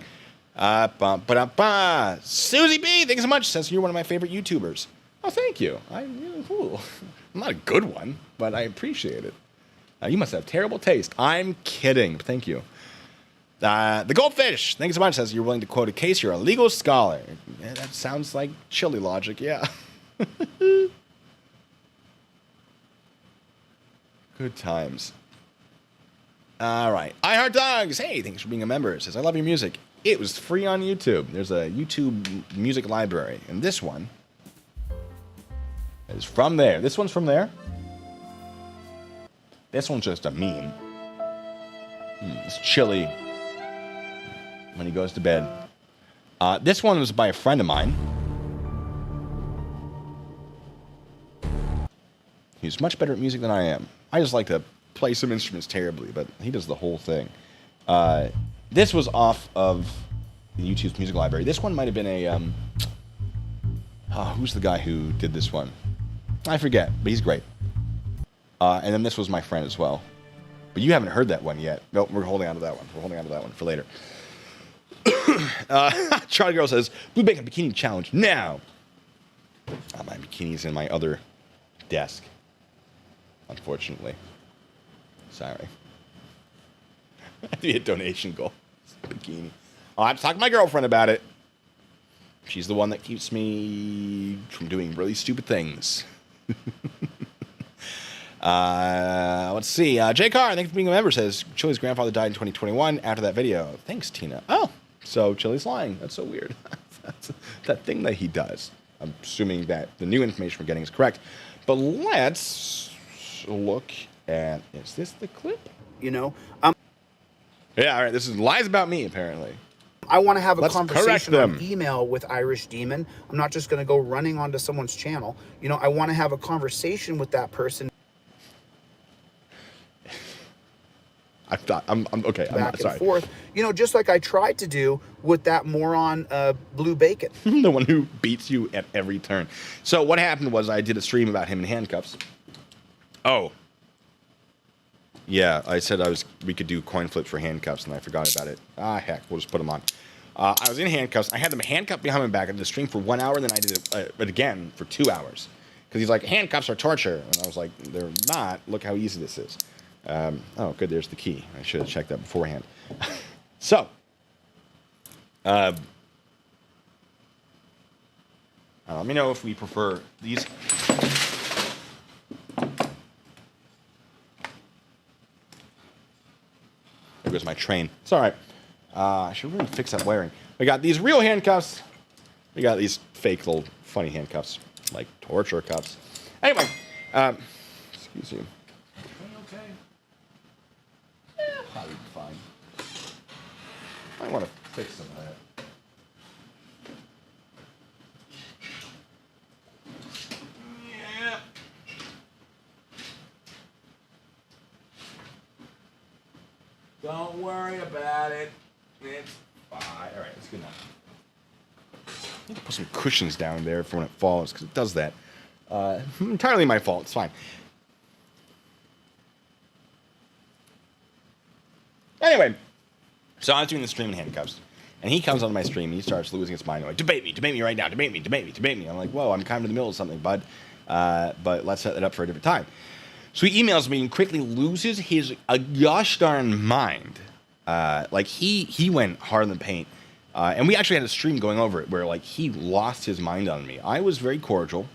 Susie B, thank you so much. Says you're one of my favorite YouTubers. Oh, thank you. I'm not a good one, but I appreciate it. You must have terrible taste. I'm kidding. Thank you. The Goldfish, thank you so much. Says you're willing to quote a case. You're a legal scholar. Yeah, that sounds like Chille logic. Yeah. Good times. All right. I Heart Dogs. Hey, thanks for being a member. It says I love your music. It was free on YouTube. There's a YouTube music library, and this one is from there. This one's from there. This one's just a meme. It's Chille when he goes to bed. This one was by a friend of mine. He's much better at music than I am. I just like to play some instruments terribly, but he does the whole thing. This was off of YouTube's music library. This one might have been a... who's the guy who did this one? I forget, but he's great. And then this was my friend as well. But you haven't heard that one yet. Nope, we're holding on to that one. We're holding on to that one for later. Charlie Girl says, Blue Bacon Bikini Challenge now. My bikini's in my other desk. Unfortunately. Sorry. I have to be a donation goal. bikini. I'll have to talk to my girlfriend about it. She's the one that keeps me from doing really stupid things. Let's see. Jay Carr, thanks for being a member, says Chille's grandfather died in 2021 after that video. Thanks, Tina. Oh, so Chille's lying. That's so weird. That's that thing that he does. I'm assuming that the new information we're getting is correct. But let's look at, is this the clip? You know, Yeah, all right. This is lies about me, apparently. I want to have a Let's conversation correct on them. email with Irish Demon. I'm not just going to go running onto someone's channel. You know, I want to have a conversation with that person. I'm okay. I'm Back sorry. and forth. You know, just like I tried to do with that moron Blue Bacon. The one who beats you at every turn. So what happened was I did a stream about him in handcuffs. Oh. Yeah, I said we could do coin flips for handcuffs, and I forgot about it. Ah, heck, we'll just put them on. I was in handcuffs. I had them handcuffed behind my back. I did the stream for 1 hour, and then I did it again for 2 hours. Because he's like, handcuffs are torture. And I was like, they're not. Look how easy this is. Oh, good, there's the key. I should have checked that beforehand. So, let me know if we prefer these. There goes my train. It's all right. I should really fix that wiring. We got these real handcuffs. We got these fake little funny handcuffs, like torture cuffs. Anyway, excuse you. Okay. Yeah, probably fine. I want to fix some of that. Yeah. Don't worry about it. It's fine. All right, it's good enough. I need to put some cushions down there for when it falls, because it does that. Entirely my fault. It's fine. Anyway, so I was doing the stream in handcuffs, and he comes on my stream, and he starts losing his mind. Like, debate me right now, debate me. I'm like, whoa, I'm kind of in the middle of something, bud. But let's set that up for a different time. So he emails me and quickly loses his gosh darn mind. Like he went hard in the paint, and we actually had a stream going over it where like he lost his mind on me. I was very cordial,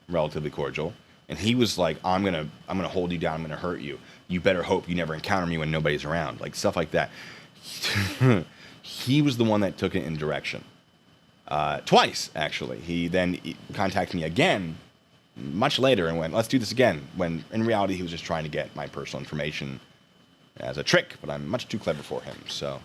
relatively cordial, and he was like, I'm gonna hold you down, I'm gonna hurt you. You better hope you never encounter me when nobody's around, like stuff like that. He was the one that took it in direction. Twice actually. He then contacted me again much later and went, let's do this again, when in reality he was just trying to get my personal information as a trick, but I'm much too clever for him, so.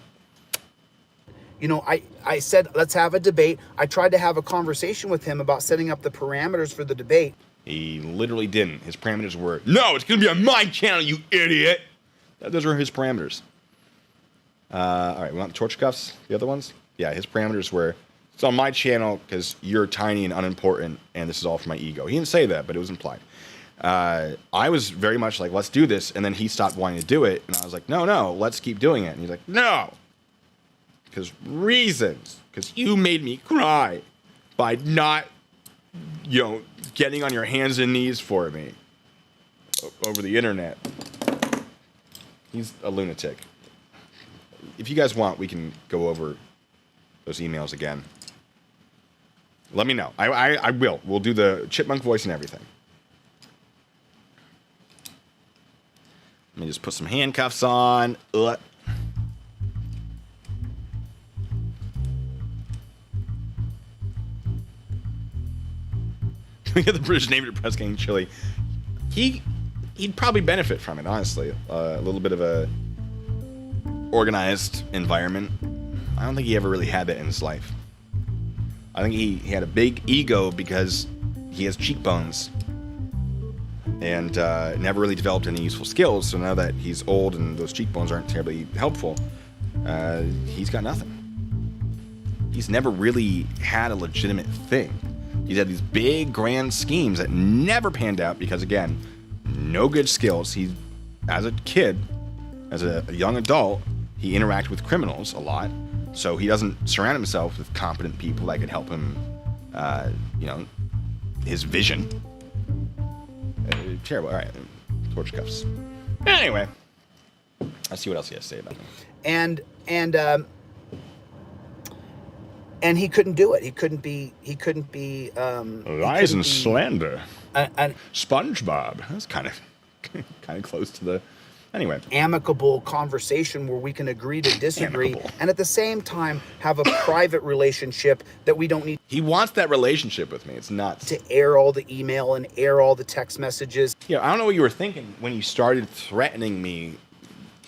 You know, I said, let's have a debate. I tried to have a conversation with him about setting up the parameters for the debate. He literally didn't. His parameters were, no, it's going to be on my channel, you idiot. Those are his parameters. All right, we want the torture cuffs, the other ones? Yeah, his parameters were, it's on my channel because you're tiny and unimportant, and this is all for my ego. He didn't say that, but it was implied. I was very much like, let's do this, and then he stopped wanting to do it, and I was like, no, let's keep doing it. And he's like, no, because reasons, because you made me cry by not, getting on your hands and knees for me over the internet. He's a lunatic. If you guys want, we can go over those emails again. Let me know. I will. We'll do the chipmunk voice and everything. Let me just put some handcuffs on. We got the British Navy to press gang chili. He'd probably benefit from it, honestly. A little bit of a organized environment. I don't think he ever really had that in his life. I think he had a big ego because he has cheekbones and never really developed any useful skills. So now that he's old and those cheekbones aren't terribly helpful, he's got nothing. He's never really had a legitimate thing. He's had these big, grand schemes that never panned out because, again, no good skills. He, as a kid, as a young adult, he interacted with criminals a lot. So he doesn't surround himself with competent people that could help him, his vision. Terrible. All right, torture cuffs. Anyway, let's see what else he has to say about him. and he couldn't do it. He couldn't be Lies and slander. an SpongeBob. That's kind of close to the. Anyway. amicable conversation where we can agree to disagree Amicable. and at the same time have a private relationship that we don't need He wants that relationship with me. It's nuts. to air all the email and air all the text messages. Yeah, I don't know what you were thinking when you started threatening me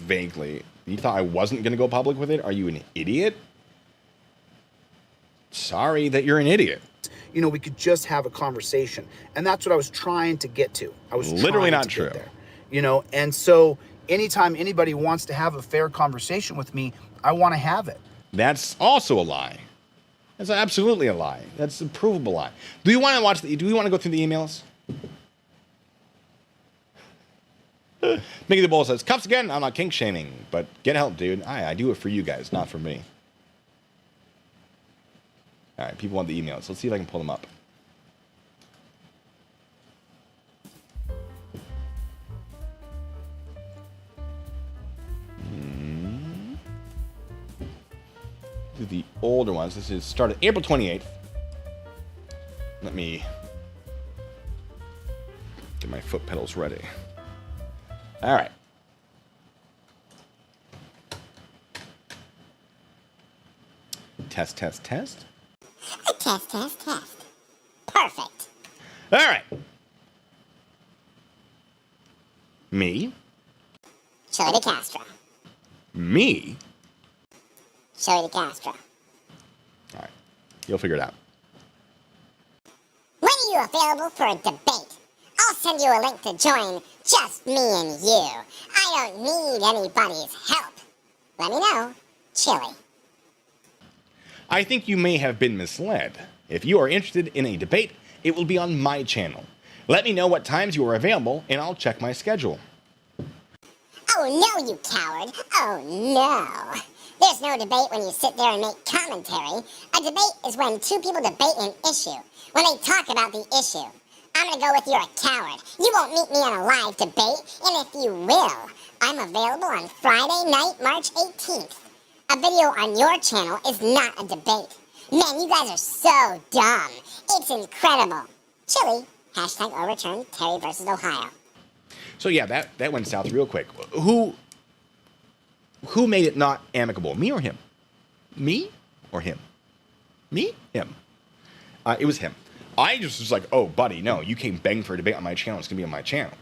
vaguely. You thought I wasn't going to go public with it? Are you an idiot? Sorry that you're an idiot. You know, we could just have a conversation. And that's what I was trying to get to. I was Literally trying not to true. get there. You know, and so anytime anybody wants to have a fair conversation with me, I want to have it. That's also a lie. That's absolutely a lie. That's a provable lie. Do you want to watch do you want to go through the emails? Mickey the Bull says, cuffs again? I'm not kink shaming, but get help, dude. I do it for you guys, not for me. All right, people want the emails. Let's see if I can pull them up. Do the older ones. This is started April 28th. Let me get my foot pedals ready. All right. Test, test, test. Test, test, test. Perfect. All right. Me. Chille Castro. Me. Chille Castro. All right. You'll figure it out. When are you available for a debate? I'll send you a link to join just me and you. I don't need anybody's help. Let me know. Chille. I think you may have been misled. If you are interested in a debate, it will be on my channel. Let me know what times you are available, and I'll check my schedule. Oh no, you coward. Oh no. There's no debate when you sit there and make commentary. A debate is when two people debate an issue. When they talk about the issue. I'm gonna go with you're a coward. You won't meet me on a live debate, and if you will, I'm available on Friday night, March 18th. A video on your channel is not a debate. Man, you guys are so dumb. It's incredible. Chille. Hashtag overturn Terry versus Ohio. So yeah, that went south real quick. Who made it not amicable? Me or him? Me or him? Me? Him. It was him. I just was like, oh, buddy, no, you came begging for a debate on my channel. It's going to be on my channel.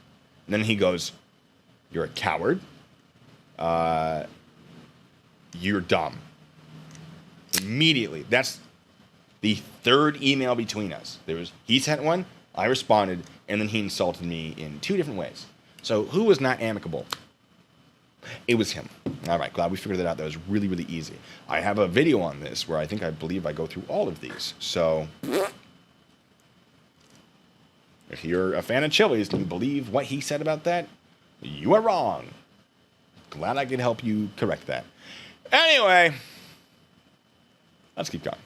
And then he goes, you're a coward. You're dumb. Immediately. That's the third email between us. He sent one, I responded, and then he insulted me in two different ways. So who was not amicable? It was him. All right, glad we figured that out. That was really, really easy. I have a video on this where I believe I go through all of these. So if you're a fan of Chili's and you believe what he said about that, you are wrong. Glad I can help you correct that. Anyway, let's keep going.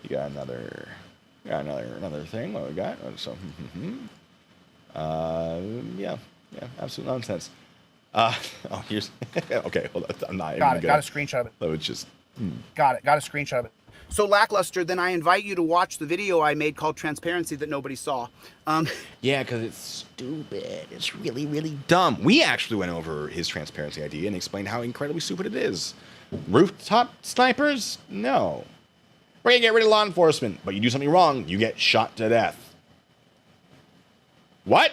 We got another thing. What we got? So, yeah, absolute nonsense. Here's okay. Hold on. I'm not even gonna. Got a screenshot of it. That was just. Got a screenshot of it. So lackluster, then I invite you to watch the video I made called Transparency that nobody saw. Yeah, because it's stupid. It's really, really dumb. We actually went over his transparency idea and explained how incredibly stupid it is. Rooftop snipers? No. We're going to get rid of law enforcement, but you do something wrong, you get shot to death. What?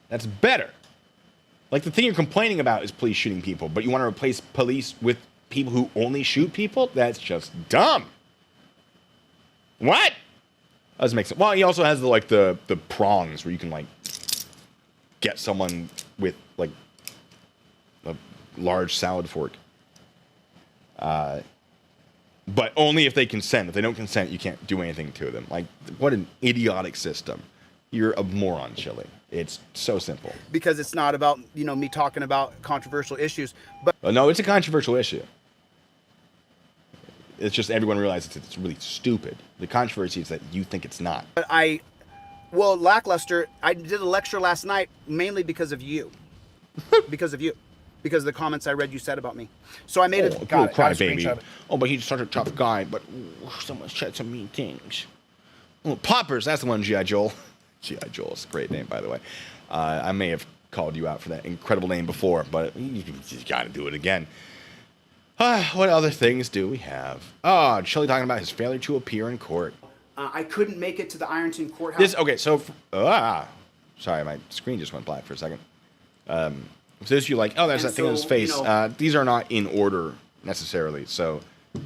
That's better. Like, the thing you're complaining about is police shooting people, but you want to replace police with people who only shoot people? That's just dumb. What? Doesn't make sense. Well, he also has the prongs where you can like get someone with like a large salad fork. But only if they consent. If they don't consent, you can't do anything to them. Like, what an idiotic system. You're a moron, Chille. It's so simple. Because it's not about, me talking about controversial issues, but No, it's a controversial issue. It's just everyone realizes it's really stupid. The controversy is that you think it's not. lackluster, I did a lecture last night mainly because of you. Because of you. because of the comments I read you said about me. So I made Oh, got cry, a baby. screenshot. Oh, but he's such a tough guy. But someone said some mean things. Oh, Poppers, that's the one, G.I. Joel. G.I. Joel is a great name, by the way. I may have called you out for that incredible name before, but you got to do it again. What other things do we have? Oh, Chille talking about his failure to appear in court. I couldn't make it to the Ironton courthouse. Sorry, my screen just went black for a second. So this you like, oh, there's And that thing on his so, face. you know- These are not in order necessarily. So,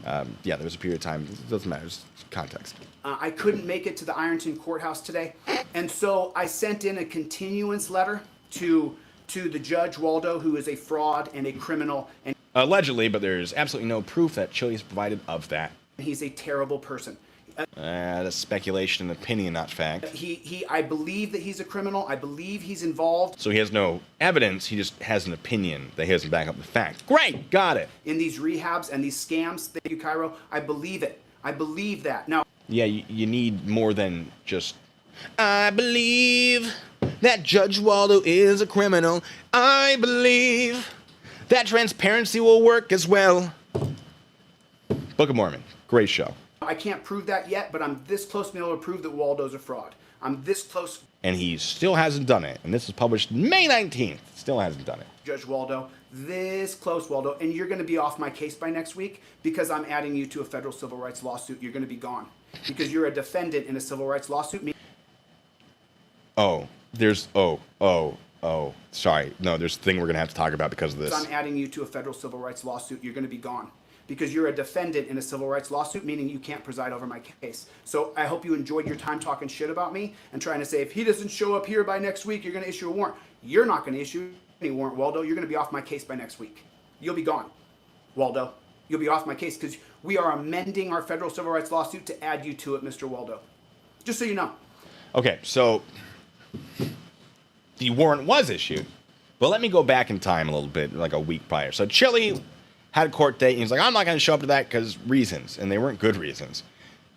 yeah, there was a period of time. It doesn't matter. It's context. I couldn't make it to the Ironton courthouse today, and so I sent in a continuance letter to the judge Waldo, who is a fraud and a criminal, and Allegedly, but there's absolutely no proof that Chille has provided of that. he's a terrible person. That's speculation and opinion, not fact. I believe that he's a criminal. I believe he's involved So he has no evidence. He just has an opinion that he doesn't back up the fact. Great, got it. in these rehabs and these scams. Thank you, Cairo. I believe it. I believe that. Now, Yeah, you need more than just, I believe that Judge Waldo is a criminal. I believe that transparency will work as well. Book of Mormon, great show. I can't prove that yet, but I'm this close to being able to prove that Waldo's a fraud. I'm this close, And he still hasn't done it. And this is published May 19th. Still hasn't done it. Judge Waldo. This close, Waldo. And you're going to be off my case by next week because I'm adding you to a federal civil rights lawsuit. You're going to be gone because you're a defendant in a civil rights lawsuit. Sorry. No, there's a thing we're going to have to talk about because of this. I'm adding you to a federal civil rights lawsuit. You're going to be gone because you're a defendant in a civil rights lawsuit, meaning you can't preside over my case. So I hope you enjoyed your time talking shit about me and trying to say, if he doesn't show up here by next week, you're going to issue a warrant. You're not going to issue any warrant, Waldo. You're going to be off my case by next week. You'll be gone, Waldo. You'll be off my case because we are amending our federal civil rights lawsuit to add you to it, Mr. Waldo. Just so you know. Okay, so the warrant was issued, but let me go back in time a little bit, like a week prior. So Chille had a court date, and he's like, I'm not going to show up to that because reasons, and they weren't good reasons.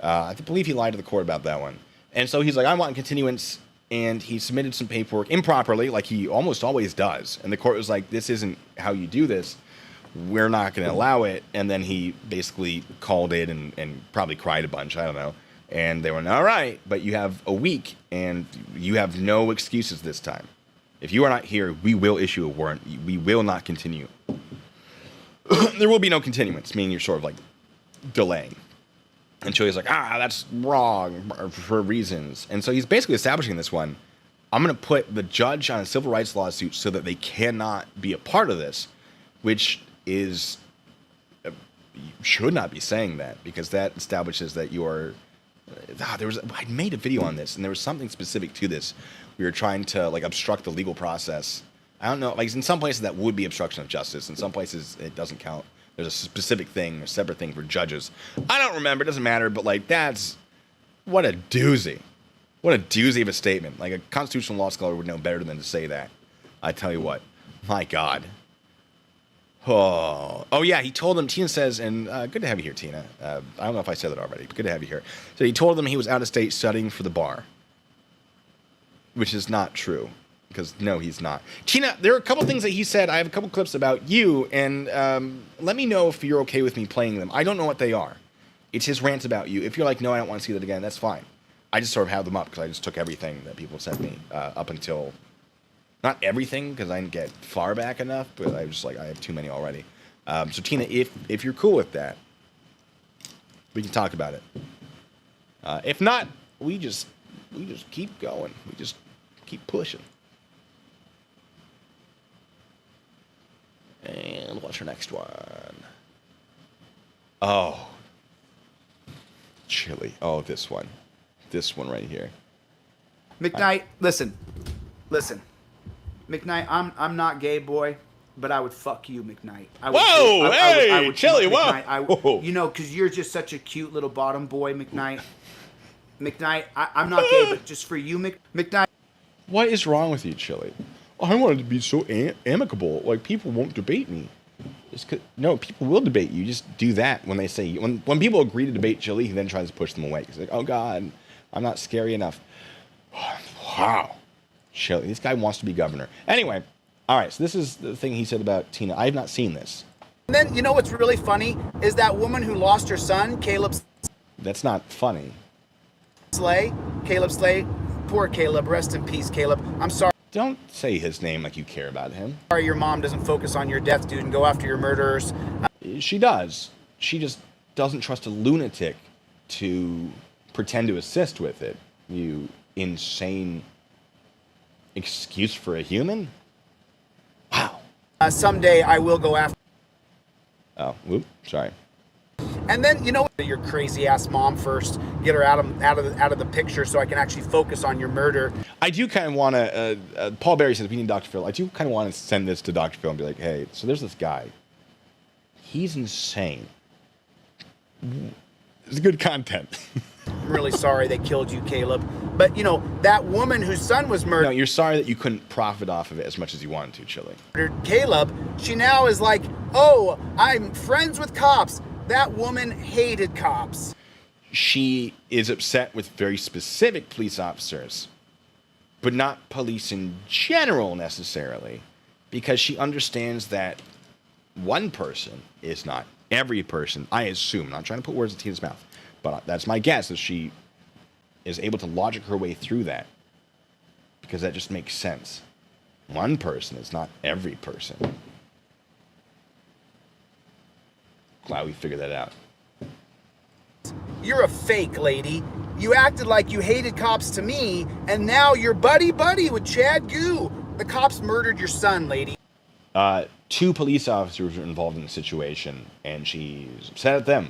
I believe he lied to the court about that one. And so he's like, I want continuance, and he submitted some paperwork improperly, like he almost always does. And the court was like, this isn't how you do this. We're not going to allow it. And then he basically called it and probably cried a bunch, I don't know. And they went, all right, but you have a week, and you have no excuses this time. If you are not here, we will issue a warrant. We will not continue. There will be no continuance, meaning you're sort of like delaying. And Chille's like, that's wrong for reasons. And so he's basically establishing this one. I'm going to put the judge on a civil rights lawsuit so that they cannot be a part of this, which is, you should not be saying that because that establishes that you are, I made a video on this and there was something specific to this. We were trying to like obstruct the legal process. I don't know, like in some places that would be obstruction of justice. In some places it doesn't count. There's a specific thing, a separate thing for judges. I don't remember, it doesn't matter, but like that's, what a doozy. What a doozy of a statement. Like a constitutional law scholar would know better than to say that. I tell you what, my God. Oh yeah, he told them, Tina says, and good to have you here, Tina. I don't know if I said that already, but good to have you here. So he told them he was out of state studying for the bar, which is not true. Because no, he's not. Tina, there are a couple things that he said. I have a couple clips about you, and let me know if you're okay with me playing them. I don't know what they are. It's his rants about you. If you're like, no, I don't want to see that again, that's fine. I just sort of have them up because I just took everything that people sent me up until, not everything because I didn't get far back enough, but I was just like, I have too many already. So Tina, if you're cool with that, we can talk about it. If not, we just keep going. We just keep pushing. And what's our next one? Oh. Chille. Oh, this one. This one right here. McKnight, listen. McKnight, I'm not gay, boy, but I would fuck you, McKnight. Chille, whoa. You know, because you're just such a cute little bottom boy, McKnight. McKnight, I'm not gay, but just for you, McKnight. What is wrong with you, Chille? I wanted to be so amicable. Like, people won't debate me. No, people will debate you. Just do that when they say... When people agree to debate Chille, he then tries to push them away. He's like, oh, God, I'm not scary enough. Wow. Chille, this guy wants to be governor. Anyway, All right, so this is the thing he said about Tina. I have not seen this. And then, you know what's really funny is that woman who lost her son, Caleb That's not funny. Slay. Caleb Slay. Poor Caleb. Rest in peace, Caleb. I'm sorry. Don't say his name like you care about him. Sorry your mom doesn't focus on your death, dude, and go after your murderers. She does. She just doesn't trust a lunatic to pretend to assist with it. You insane excuse for a human? Wow. Someday I will go after. Oh, whoop, sorry. And then, you know, your crazy ass mom first. Get her out of the picture so I can actually focus on your murder. I do kind of want to, Paul Berry says we need Dr. Phil. I do kind of want to send this to Dr. Phil and be like, hey, so there's this guy. He's insane. It's good content. I'm really sorry they killed you, Caleb. But, you know, that woman whose son was No, murdered, you're sorry that you couldn't profit off of it as much as you wanted to, Chille. Caleb, she now is like, oh, I'm friends with cops. That woman hated cops. She is upset with very specific police officers, but not police in general necessarily, because she understands that one person is not every person. I assume, not trying to put words in Tina's mouth, but that's my guess, that she is able to logic her way through that, because that just makes sense. One person is not every person. Glad we figured that out. You're a fake, lady. You acted like you hated cops to me, and now you're buddy-buddy with Chad Goo. The cops murdered your son, lady. 2 police officers were involved in the situation, and she's upset at them.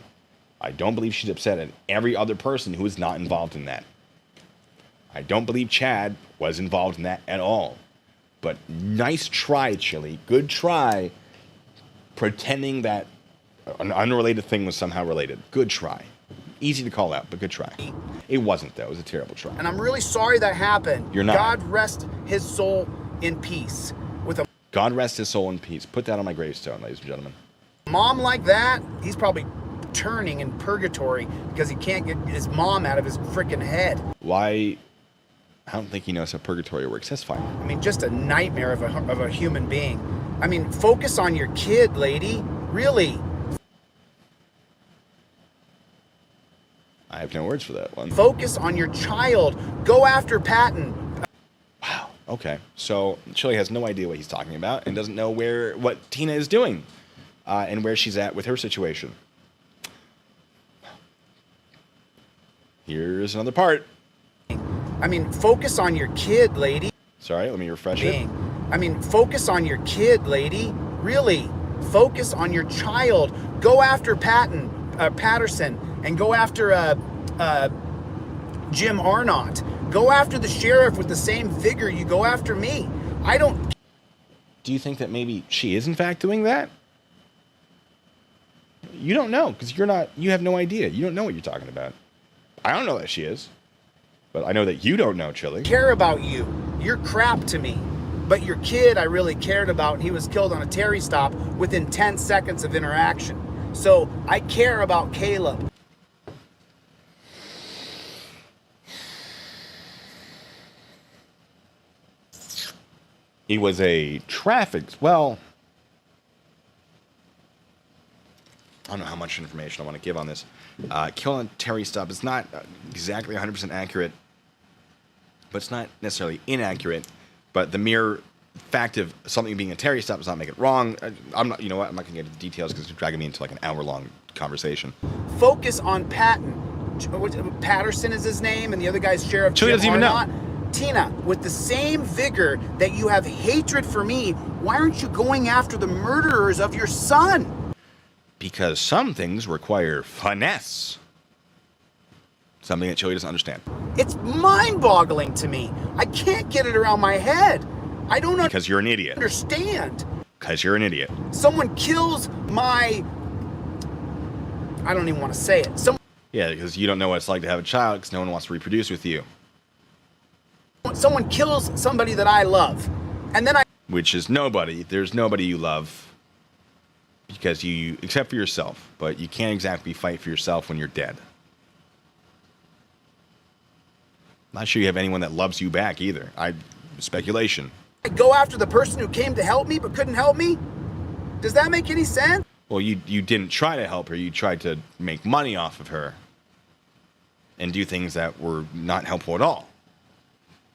I don't believe she's upset at every other person who is not involved in that. I don't believe Chad was involved in that at all. But nice try, Chille. Good try, pretending that an unrelated thing was somehow related. Good try. Easy to call out, but good try. It wasn't, though. It was a terrible try. And I'm really sorry that happened. You're not. God rest his soul in peace. With a God rest his soul in peace. Put that on my gravestone, ladies and gentlemen. mom like that, he's probably turning in purgatory because he can't get his mom out of his freaking head. Why? I don't think he knows how purgatory works. That's fine. I mean, just a nightmare of a human being. I mean, focus on your kid, lady. Really. I have no words for that one. Focus on your child. Go after Patton. Wow. Okay. So Chille has no idea what he's talking about and doesn't know what Tina is doing and where she's at with her situation. Here's another part. I mean, focus on your kid, lady. Sorry, let me refresh it. I mean, focus on your kid, lady. Really. Focus on your child. Go after Patterson, and go after Jim Arnott. Go after the sheriff with the same vigor you go after me. I don't. Do you think that maybe she is in fact doing that? You don't know because you have no idea. You don't know what you're talking about. I don't know that she is, but I know that you don't know, Chille. Care about you. You're crap to me. But your kid I really cared about, and he was killed on a Terry stop within 10 seconds of interaction. So I care about Caleb. He was a traffic. Well, I don't know how much information I want to give on this. Kill on Terry stop is not exactly 100% accurate, but it's not necessarily inaccurate. But the mere fact of something being a Terry stop does not make it wrong. I'm not. You know what? I'm not going to get into the details because it's dragging me into like an hour-long conversation. Focus on Patton. Patterson is his name, and the other guy's Sheriff Jim doesn't even know. Arnott. Tina, with the same vigor that you have hatred for me, why aren't you going after the murderers of your son? Because some things require finesse. Something that Chille doesn't understand. It's mind-boggling to me. I can't get it around my head. I don't Because you're an idiot. understand. Because you're an idiot. Someone kills my... I don't even want to say it. Yeah, because you don't know what it's like to have a child because no one wants to reproduce with you. Someone kills somebody that I love. And then Which is nobody. There's nobody you love. Because except for yourself. But you can't exactly fight for yourself when you're dead. Not sure you have anyone that loves you back either. Speculation. go after the person who came to help me but couldn't help me? Does that make any sense? Well, you didn't try to help her. You tried to make money off of her and do things that were not helpful at all.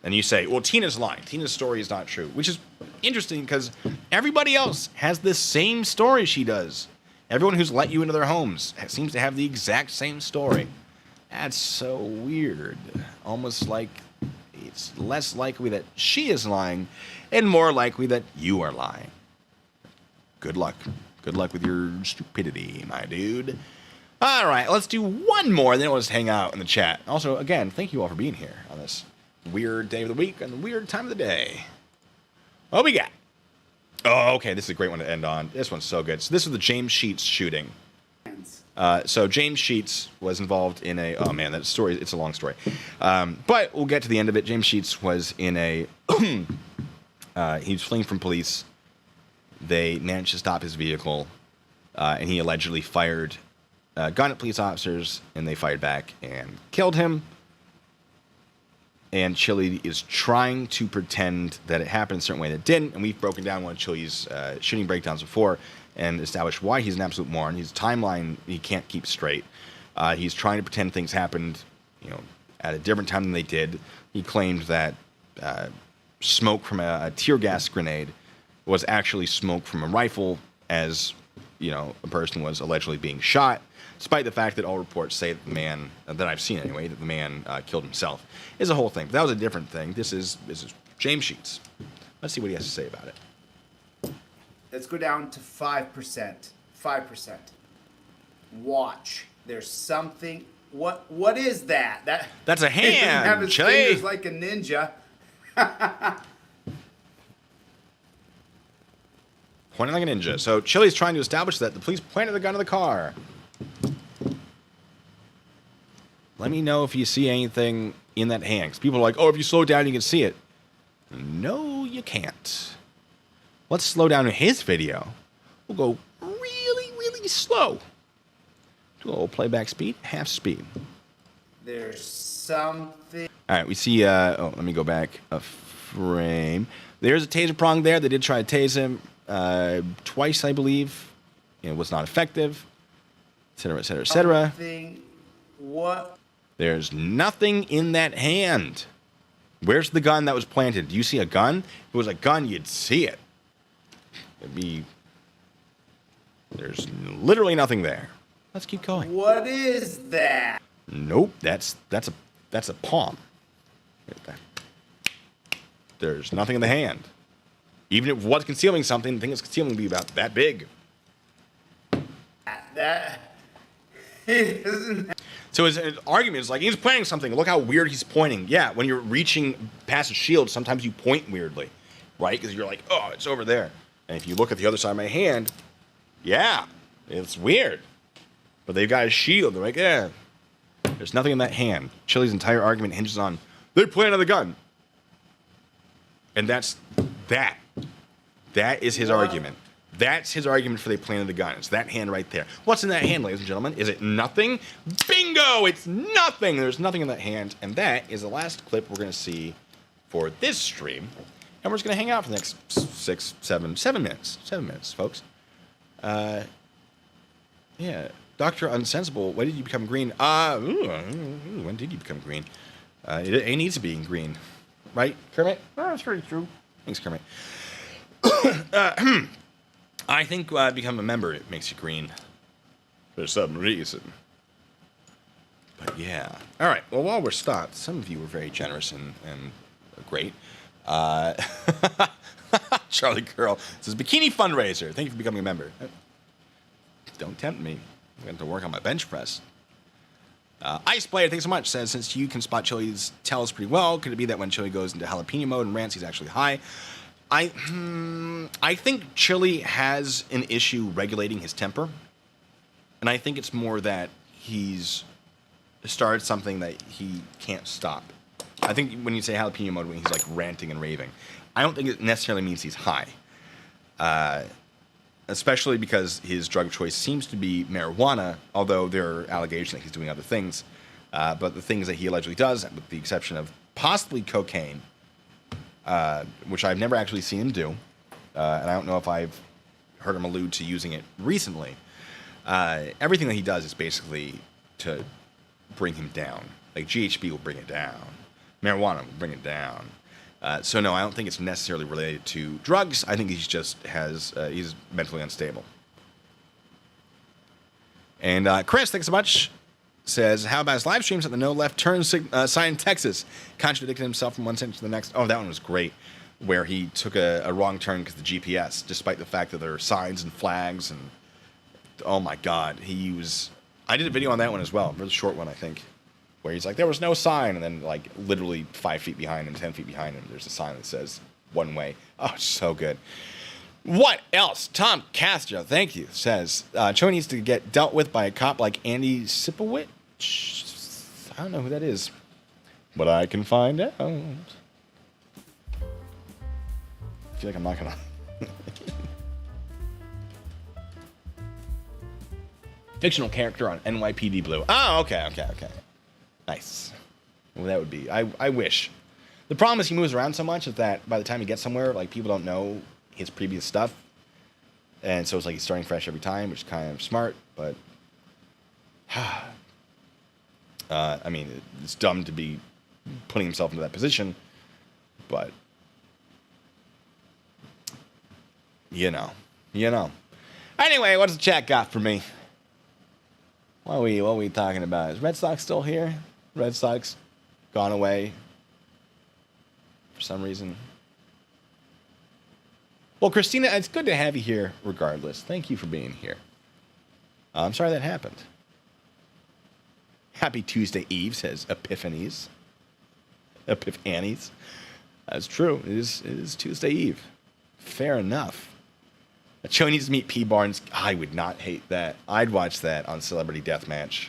And you say, well, Tina's lying. Tina's story is not true, which is interesting because everybody else has the same story she does. Everyone who's let you into their homes seems to have the exact same story. That's so weird. Almost like it's less likely that she is lying and more likely that you are lying. Good luck. Good luck with your stupidity, my dude. All right, let's do one more, and then we'll just hang out in the chat. Also, again, thank you all for being here on this weird day of the week and the weird time of the day. What we got? Oh, okay, this is a great one to end on. This one's so good. So this was the James Sheets shooting. So James Sheets was involved in a... Oh, man, that story, it's a long story. But we'll get to the end of it. James Sheets was in a... he was fleeing from police. They managed to stop his vehicle, and he allegedly fired a gun at police officers, and they fired back and killed him. And Chille is trying to pretend that it happened a certain way that it didn't, and we've broken down one of Chille's shooting breakdowns before and established why he's an absolute moron. His timeline he can't keep straight. He's trying to pretend things happened, at a different time than they did. He claimed that smoke from a tear gas grenade was actually smoke from a rifle, as a person was allegedly being shot, despite the fact that all reports say that the man, that I've seen anyway, that the man killed himself. Is a whole thing. But that was a different thing. This is James Sheets. Let's see what he has to say about it. Let's go down to 5%. 5%. Watch. There's something. What is that? That's a hand. He doesn't have his Chille. fingers like a ninja. Pointing like a ninja. So Chille's trying to establish that the police planted the gun in the car. Let me know if you see anything in that hand. Because people are like, oh, if you slow down, you can see it. No, you can't. Let's slow down his video. We'll go really, really slow. Do a little playback speed, half speed. There's something. All right, we see, let me go back a frame. There's a taser prong there. They did try to tase him twice, I believe. It was not effective, et cetera, et cetera, et cetera. What? There's nothing in that hand. Where's the gun that was planted? Do you see a gun? If it was a gun, you'd see it. There's literally nothing there. Let's keep going. What is that? Nope, that's a palm. There's nothing in the hand. Even if it was concealing something, the thing it's concealing would be about that big. That. So his argument is like, he's pointing something. Look how weird he's pointing. Yeah, when you're reaching past a shield, sometimes you point weirdly, right? Because you're like, oh, it's over there. And if you look at the other side of my hand, yeah, it's weird. But they've got a shield. They're like, yeah, there's nothing in that hand. Chille's entire argument hinges on, they planted the gun. And that's that. That is his argument. That's his argument for they planted the gun. It's that hand right there. What's in that hand, ladies and gentlemen? Is it nothing? Bingo! It's nothing. There's nothing in that hand. And that is the last clip we're going to see for this stream. And we're just going to hang out for the next 7 minutes. 7 minutes, folks. Yeah. Dr. Unsensible, when did you become green? When did you become green? It needs to be in green. Right, Kermit? Oh, that's pretty true. Thanks, Kermit. I think become a member, it makes you green. For some reason. But yeah. All right. Well, while we're stopped, some of you were very generous and great. Charlie Girl says, Bikini Fundraiser. Thank you for becoming a member. Don't tempt me. I'm going to have to work on my bench press. Ice Player, thanks so much, says, since you can spot Chille's tells pretty well, could it be that when Chille goes into jalapeno mode and rants, he's actually high? I think Chille has an issue regulating his temper. And I think it's more that he's started something that he can't stop. I think when you say jalapeno mode, when he's like ranting and raving, I don't think it necessarily means he's high. Especially because his drug of choice seems to be marijuana, although there are allegations that he's doing other things. But the things that he allegedly does, with the exception of possibly cocaine, which I've never actually seen him do, and I don't know if I've heard him allude to using it recently. Everything that he does is basically to bring him down. Like GHB will bring it down, marijuana will bring it down. So no, I don't think it's necessarily related to drugs. I think he's just he's mentally unstable. And Chris, thanks so much. Says, how about his live streams at the no left turn sign in Texas? Contradicted himself from one sentence to the next. Oh, that one was great. Where he took a wrong turn because of the GPS, despite the fact that there are signs and flags. And oh my God, I did a video on that one as well. A really short one, I think. Where he's like, there was no sign. And then like literally 5 feet behind him, 10 feet behind him, there's a sign that says one way. Oh, it's so good. What else? Tom Castro, thank you, says, Cho needs to get dealt with by a cop like Andy Sipowicz. I don't know who that is, but I can find out. I feel like I'm not gonna. Fictional character on NYPD Blue. Oh, okay. Nice. Well, that would be. I wish. The problem is he moves around so much that by the time he gets somewhere, like people don't know his previous stuff, and so it's like he's starting fresh every time, which is kind of smart, but. I mean, it's dumb to be putting himself into that position, but you know. Anyway, what's the chat got for me? What are we talking about? Is Red Sox still here? Red Sox gone away for some reason. Well, Christina, it's good to have you here regardless. Thank you for being here. I'm sorry that happened. Happy Tuesday Eve, says Epiphanies. That's true. It is Tuesday Eve. Fair enough. Cho needs to meet P. Barnes. I would not hate that. I'd watch that on Celebrity Deathmatch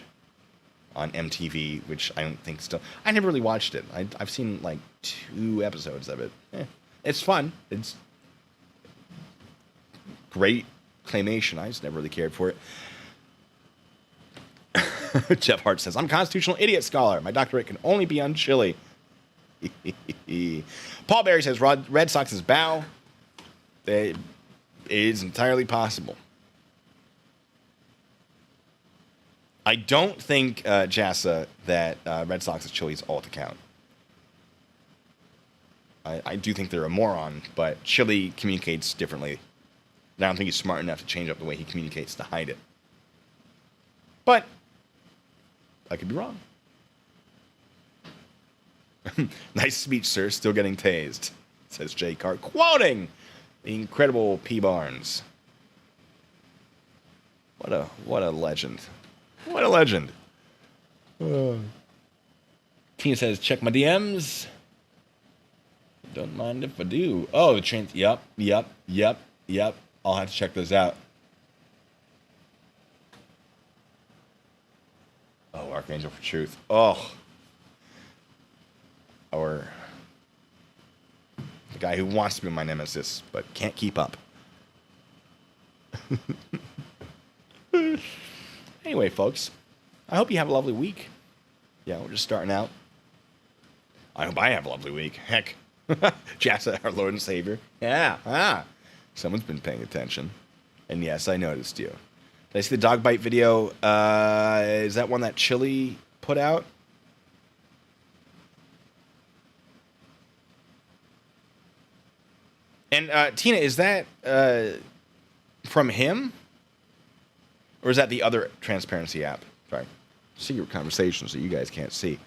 on MTV, which I don't think still. I never really watched it. I've seen like 2 episodes of it. It's fun. It's great claymation. I just never really cared for it. Jeff Hart says, I'm constitutional idiot scholar. My doctorate can only be on chili. Paul Berry says, Red Sox's bow. It is entirely possible. I don't think, Jassa, that Red Sox's chili is all to count. I do think they're a moron, but chili communicates differently. And I don't think he's smart enough to change up the way he communicates to hide it. But I could be wrong. Nice speech, sir. Still getting tased, says Jay Cart, quoting the incredible P. Barnes. What a legend. What a legend. Tina says, check my DMs. Don't mind if I do. Oh, the train. Yep. I'll have to check those out. Oh, Archangel for Truth. Oh. Or the guy who wants to be my nemesis, but can't keep up. Anyway, folks, I hope you have a lovely week. Yeah, we're just starting out. I hope I have a lovely week. Heck. Jassa, our Lord and Savior. Yeah. Someone's been paying attention. And yes, I noticed you. Did I see the dog bite video? Is that one that Chili put out? And Tina, is that from him? Or is that the other transparency app? Sorry. Secret conversations that you guys can't see.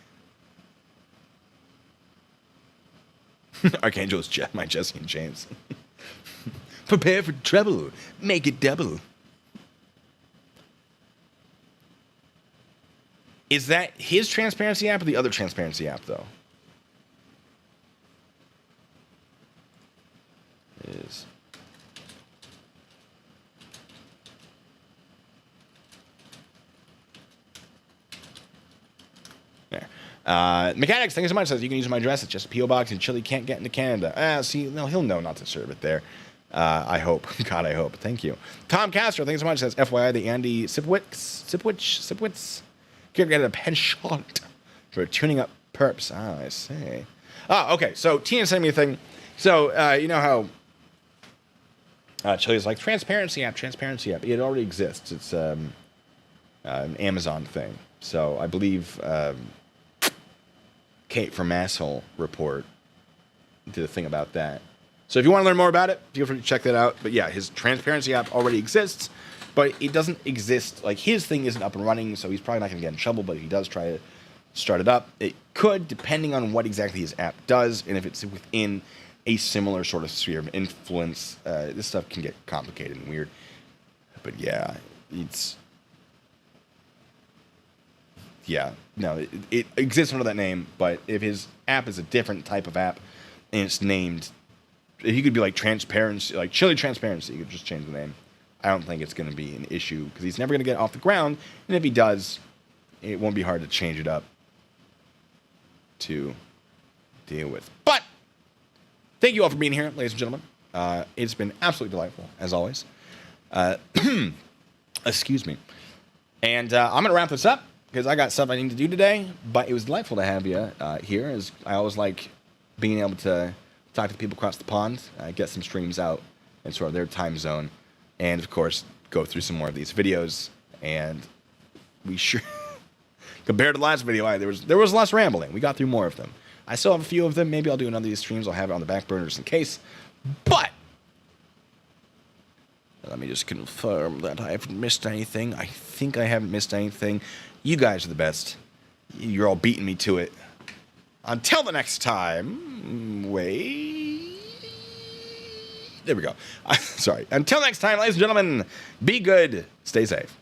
Archangel is my Jesse and James. Prepare for trouble. Make it double. Is that his transparency app or the other transparency app, though? It is. There. Mechanics, thank you so much. Says you can use my address. It's just a P.O. box and Chili can't get into Canada. See, no, he'll know not to serve it there. I hope. God, I hope. Thank you. Tom Castro, thank you so much. Says FYI, the Andy Sipowicz could get a penchant for tuning up perps. I see. Okay. So Tina sent me a thing. So, you know how Chille's like, transparency app. It already exists. It's an Amazon thing. So I believe Kate from Asshole Report did a thing about that. So if you want to learn more about it, feel free to check that out. But yeah, his transparency app already exists, but it doesn't exist. Like, his thing isn't up and running, so he's probably not going to get in trouble, but if he does try to start it up, it could, depending on what exactly his app does, and if it's within a similar sort of sphere of influence. This stuff can get complicated and weird. But yeah, it exists under that name, but if his app is a different type of app and it's named, he could be like transparency, like Chille Transparency, you could just change the name. I don't think it's going to be an issue because he's never going to get off the ground, and if he does, it won't be hard to change it up to deal with. But thank you all for being here, ladies and gentlemen. It's been absolutely delightful, as always. Excuse me. And I'm going to wrap this up because I got stuff I need to do today. But it was delightful to have you here. As I always like being able to talk to people across the pond, get some streams out in sort of their time zone, and, of course, go through some more of these videos. And we sure... Compared to the last video, there was less rambling. We got through more of them. I still have a few of them. Maybe I'll do another of these streams. I'll have it on the back burner just in case. But let me just confirm that I haven't missed anything. I think I haven't missed anything. You guys are the best. You're all beating me to it. Until the next time, wait. There we go. Sorry. Until next time, ladies and gentlemen, be good. Stay safe.